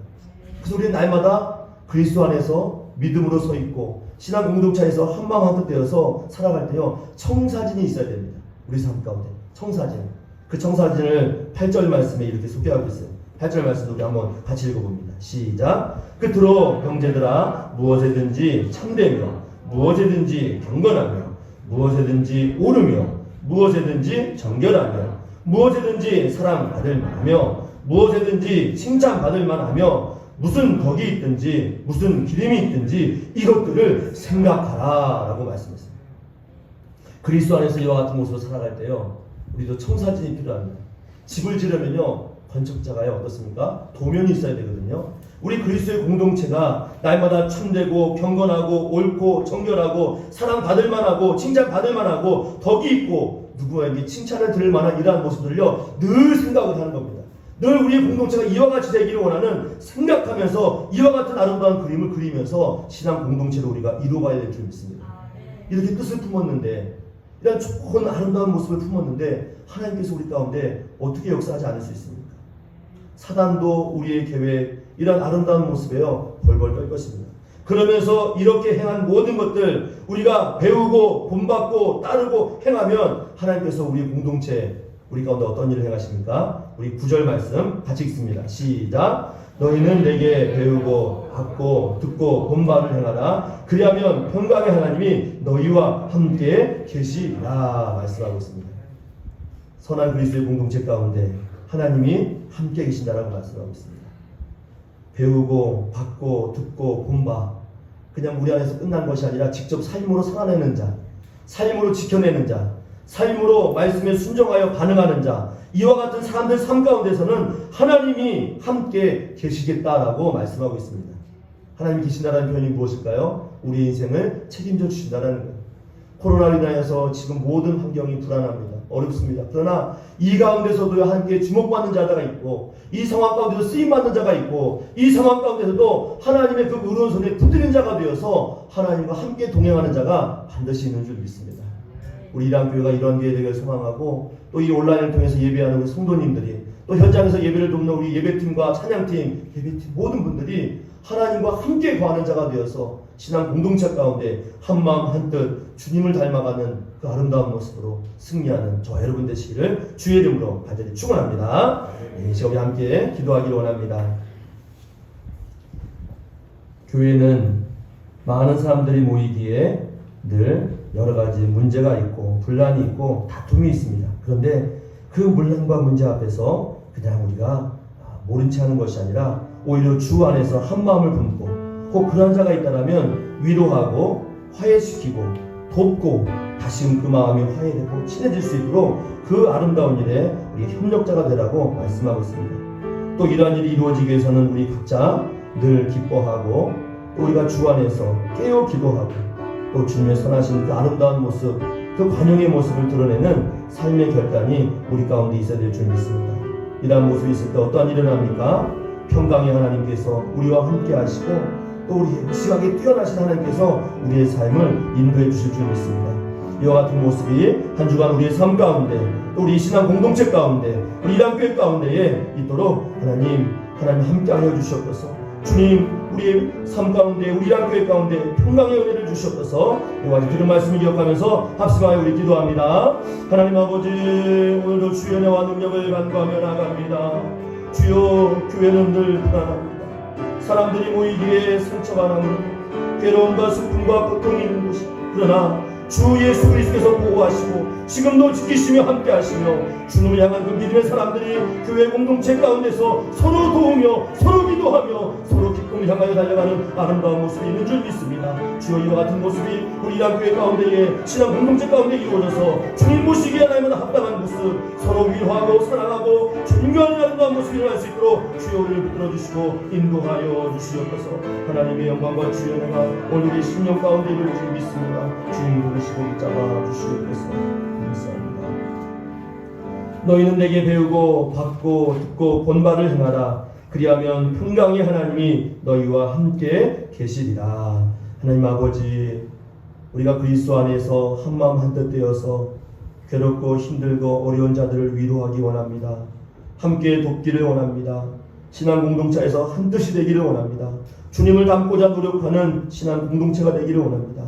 그래서 우리는 날마다 그리스도 안에서 믿음으로 서 있고 신앙 공동체에서 한마음 한뜻 되어서 살아갈 때요, 청사진이 있어야 됩니다. 우리 삶 가운데 청사진. 그 청사진을 8절 말씀에 이렇게 소개하고 있어요. 8절 말씀도 우리 한번 같이 읽어봅니다. 시작. 끝으로 형제들아, 무엇에든지 참되며 무엇에든지 경건하며 무엇에든지 옳으며 무엇에든지 정결하며 무엇에든지 사랑받을 만하며 무엇에든지 칭찬받을 만하며 무슨 덕이 있든지 무슨 기름이 있든지 이것들을 생각하라 라고 말씀했습니다. 그리스도 안에서 이와 같은 모습으로 살아갈 때요, 우리도 청사진이 필요합니다. 집을 지으면요, 건축자가요 어떻습니까? 도면이 있어야 되거든요. 우리 그리스도의 공동체가 날마다 참되고 경건하고 옳고 정결하고 사랑받을 만하고 칭찬받을 만하고 덕이 있고 누구에게 칭찬을 들을 만한 이러한 모습들을요 늘 생각을 하는 겁니다. 늘 우리의 공동체가 이와 같이 되기를 원하는 생각하면서 이와 같은 아름다운 그림을 그리면서 신앙 공동체를 우리가 이루어가야 될 줄 믿습니다. 이렇게 뜻을 품었는데, 이런 좋은 아름다운 모습을 품었는데 하나님께서 우리 가운데 어떻게 역사하지 않을 수 있습니까? 사단도 우리의 계획, 이런 아름다운 모습에요 벌벌 떨 것입니다. 그러면서 이렇게 행한 모든 것들 우리가 배우고 본받고 따르고 행하면 하나님께서 우리 공동체, 우리 가운데 어떤 일을 행하십니까? 우리 9절 말씀 같이 읽습니다. 시작. 너희는 내게 배우고 받고 듣고 본 바를 행하라. 그리하면 평강의 하나님이 너희와 함께 계시리라 말씀하고 있습니다. 선한 그리스도의 공동체 가운데 하나님이 함께 계신다라고 말씀하고 있습니다. 배우고 받고 듣고 본 바, 그냥 우리 안에서 끝난 것이 아니라 직접 삶으로 살아내는 자, 삶으로 지켜내는 자, 삶으로 말씀에 순종하여 반응하는 자, 이와 같은 사람들 삶 가운데서는 하나님이 함께 계시겠다라고 말씀하고 있습니다. 하나님이 계신다라는 표현이 무엇일까요? 우리 인생을 책임져 주신다라는 거예요. 코로나로 인하여서 지금 모든 환경이 불안합니다. 어렵습니다. 그러나 이 가운데서도 함께 주목받는 자가 있고, 이 상황 가운데서 쓰임받는 자가 있고, 이 상황 가운데서도 하나님의 그 의로운 손에 붙드는 자가 되어서 하나님과 함께 동행하는 자가 반드시 있는 줄 믿습니다. 우리 이랑교회가 이런 교회 되기를 소망하고, 또 이 온라인을 통해서 예배하는 우리 성도님들이, 또 현장에서 예배를 돕는 우리 예배팀과 찬양팀, 예배팀 모든 분들이 하나님과 함께 거하는 자가 되어서 신앙 공동체 가운데 한마음 한뜻 주님을 닮아가는 그 아름다운 모습으로 승리하는 저 여러분 되시기를 주의 이름으로 간절히 축원합니다. 이 시간에 함께 기도하기를 원합니다. 교회는 많은 사람들이 모이기에 늘 여러 가지 문제가 있고 분란이 있고 다툼이 있습니다. 그런데 그 분란과 문제 앞에서 그냥 우리가 모른 채 하는 것이 아니라 오히려 주 안에서 한 마음을 품고, 혹 그런 자가 있다면 위로하고 화해시키고 돕고 다시금 그 마음이 화해되고 친해질 수 있도록 그 아름다운 일에 우리 협력자가 되라고 말씀하고 있습니다. 또 이러한 일이 이루어지기 위해서는 우리 각자 늘 기뻐하고, 또 우리가 주 안에서 깨어 기도하고, 또 주님의 선하신 그 아름다운 모습, 그 관용의 모습을 드러내는 삶의 결단이 우리 가운데 있어야 될 줄 믿습니다. 이러한 모습이 있을 때 어떠한 일을 합니까? 평강의 하나님께서 우리와 함께 하시고, 또 우리 시각에 뛰어나신 하나님께서 우리의 삶을 인도해 주실 줄 믿습니다. 이와 같은 모습이 한 주간 우리의 삶 가운데, 또 우리 신앙 공동체 가운데, 우리 이랑교회 가운데에 있도록 하나님 함께 하여 주시옵소서. 주님, 우리의 삶 가운데, 우리 이랑교회 가운데 평강의 은혜를 주시옵소서. 이와 같이 들은 말씀을 기억하면서 합심하여 우리 기도합니다. 하나님 아버지, 오늘도 주의 은혜와 능력을 간구하며 나갑니다. 주여, 교회는 늘 불안합니다. 사람들이 모이기에 상처가 나므로 괴로움과 슬픔과 고통이 있는 곳이, 그러나 주 예수 그리스도께서 보호하시고 지금도 지키시며 함께하시며 주님을 향한 그 믿음의 사람들이 교회 공동체 가운데서 서로 도우며 서로 기도하며 서로 기쁨을 향하여 달려가는 아름다운 모습이 있는 줄 믿습니다. 주여 이와 같은 모습이 우리 교회 가운데에 신앙 공동체 가운데 이루어져서 주님 모시기에 하나님과 합당한 모습, 서로 위로하고 사랑하고 주님과 하는 아름다운 모습이 일어날 수 있도록 주여 우리를 붙들어 주시고 인도하여 주시옵소서. 하나님의 영광과 주의 은혜가 오늘의 심령 가운데 이룰 줄 믿습니다. 주님 보시고 붙잡아 주시옵소서. 감사합니다. 너희는 내게 배우고 받고 듣고 본바를 행하라. 그리하면 평강의 하나님이 너희와 함께 계시리라. 하나님 아버지, 우리가 그리스도 안에서 한마음 한뜻 되어서 괴롭고 힘들고 어려운 자들을 위로하기 원합니다. 함께 돕기를 원합니다. 신앙 공동체에서 한 뜻이 되기를 원합니다. 주님을 닮고자 노력하는 신앙 공동체가 되기를 원합니다.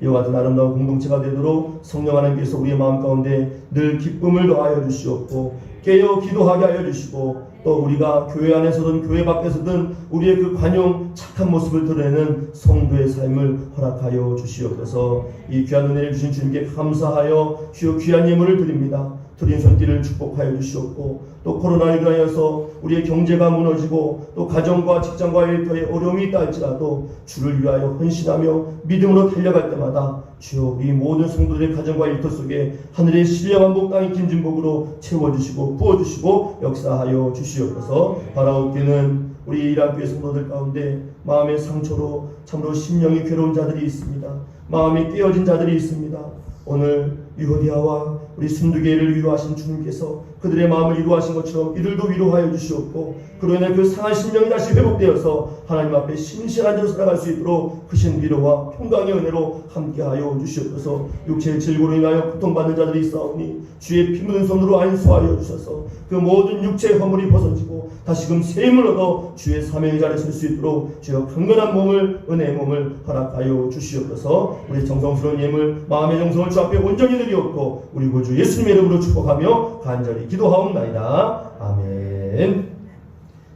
이와 같은 아름다운 공동체가 되도록 성령 하나님께서 우리의 마음 가운데 늘 기쁨을 더하여 주시옵고 깨어 기도하게 하여 주시고 또 우리가 교회 안에서든 교회 밖에서든 우리의 그 관용 착한 모습을 드러내는 성도의 삶을 허락하여 주시옵소서. 이 귀한 은혜를 주신 주님께 감사하여 주여 귀한 예물을 드립니다. 드린 손길을 축복하여 주시옵고 또 코로나로 인하여서 우리의 경제가 무너지고 또 가정과 직장과 일터에 어려움이 있다 할지라도 주를 위하여 헌신하며 믿음으로 달려갈 때마다 주여 우리 모든 성도들의 가정과 일터 속에 하늘의 신령한 복 땅의 긴 진복으로 채워주시고 부어주시고 역사하여 주시옵소서. 바라옵기는 우리 이란교회 성도들 가운데 마음의 상처로 참으로 심령이 괴로운 자들이 있습니다. 마음이 깨어진 자들이 있습니다. 오늘 유호디아와 우리 순두개를 위로하신 주님께서 그들의 마음을 위로하신 것처럼 이들도 위로하여 주시옵고 그로 인해 그 상한 심령이 다시 회복되어서 하나님 앞에 신실한 자로 살아갈 수 있도록 크신 위로와 평강의 은혜로 함께하여 주시옵소서. 육체의 질고로 인하여 고통받는 자들이 있사오니 주의 피 묻은 손으로 안수하여 주셔서 그 모든 육체의 허물이 벗어지고 다시금 새 힘을 얻어 주의 사명의 자리에 설 수 있도록 주여 강건한 몸을 은혜의 몸을 허락하여 주시옵소서. 우리 정성스러운 예물 마음의 정성을 주 앞에 온전히 드리옵고 우리 구주 예수님의 이름으로 축복하며 간절히 기도하옵나이다. 아멘.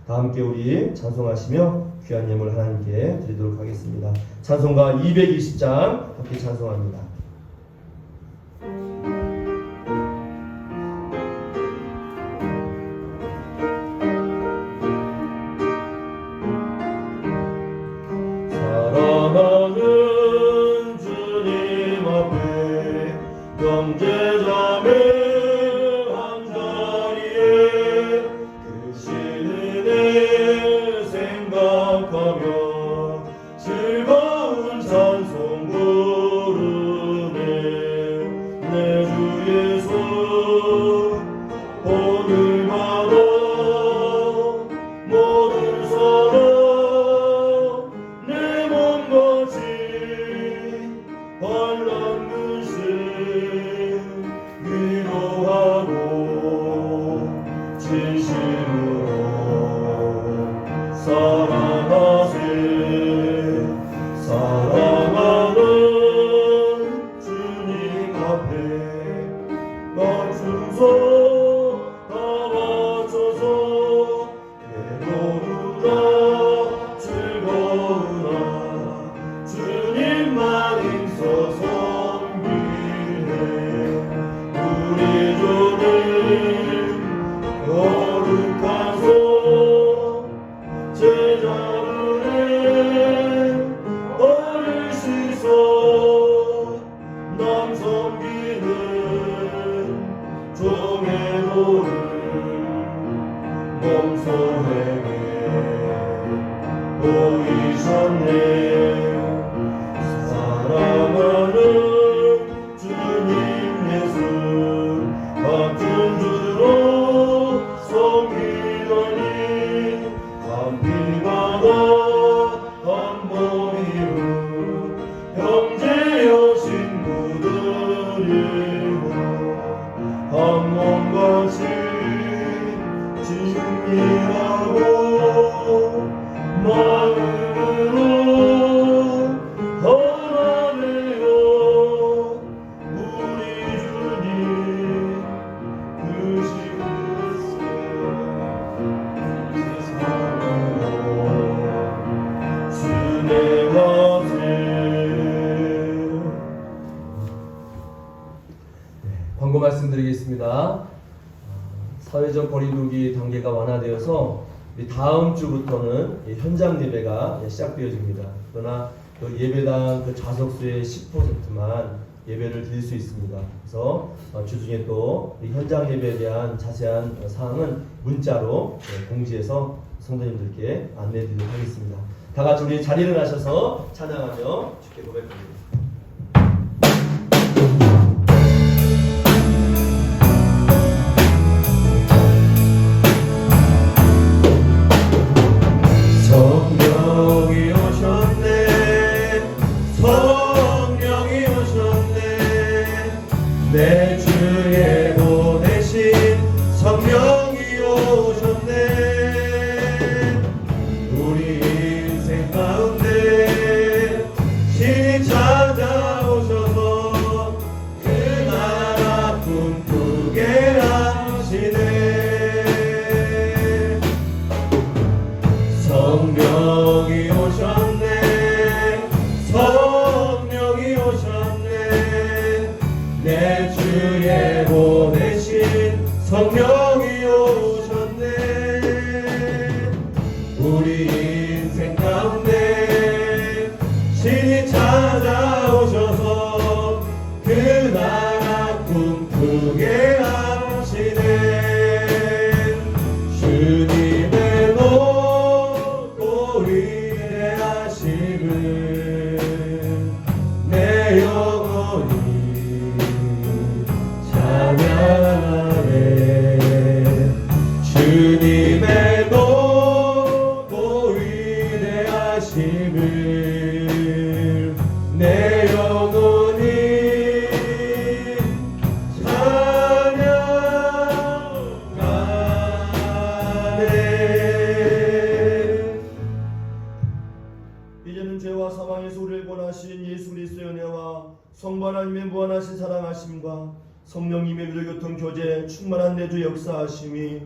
다 함께 우리 찬송하시며 귀한 예물 하나님께 드리도록 하겠습니다. 찬송가 220장 함께 찬송합니다. 사랑하는 주님 앞에 형제자매 즐거운 찬송 부르네. 내 주 예수 오늘마다 모든 사랑 내 몸같이 환란 근심 위로하고 진심으로 사랑하세. 사랑하는 주님 앞에 맞춘 손 다 맞춰서 괴로우나 즐거우나 주님만 있어 섬기네. 우리 주님 거룩한 손 제자를 남 섬기는 종의 도를 몸소에게 보이셨네. 사랑하는 주님 예수 같은 주로 섬기더니 한 피바다 한 몸이로 형제여 친구들이고 한 몸같이 진리하고 마음으로 하나네요. 우리 주님 크신 세상으로 지내가세. 말씀드리겠습니다. 사회적 거리두기 단계가 완화되어서 다음 주부터는 현장 예배가 시작되어집니다. 그러나 그 예배당 그 좌석수의 10%만 예배를 드릴 수 있습니다. 그래서 주중에 또 현장 예배에 대한 자세한 사항은 문자로 공지해서 성도님들께 안내드리도록 하겠습니다. 다 같이 우리 자리를 일어나셔서 찬양하며 주께 고백합니다. 성령이 오셨네, 성령이 오셨네, 내 주에 보내신 성령이 오셨네. 우리 인생 가운데 신이 찾아오셔서 그 나라 꿈꾸게 하시네. 성령이 오셨네, 성령이 오셨네, 내 주에 보내신 성령이 오셨네. 우리 인생 가운데 신이 찾아오셔서 그 나라 꿈꾸게 하시네. 주님의 높고 위대하심을 내 영혼이 찬양하네. 주님의 높고 위대하심을 내 영혼이 이제는 죄와 사망에서 우리를 구원하신 예수 그리스도의 은혜와 성부 하나님의 무한하신 사랑하심과 성령님의 우리 교통 교제 충만한 내주 역사하심이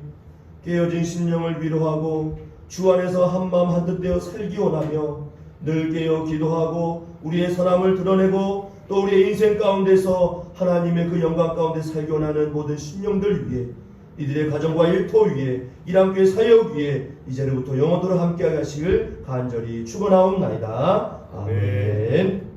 깨어진 심령을 위로하고 주 안에서 한마음 한뜻 되어 살기 원하며 늘 깨어 기도하고 우리의 선함을 드러내고 또 우리의 인생 가운데서 하나님의 그 영광 가운데 살기 원하는 모든 심령들 위해 이들의 가정과 일터 위에 이랑교회 사역 위에 이제로부터 영원토록 함께 하시길 간절히 축원하옵나이다. 아멘.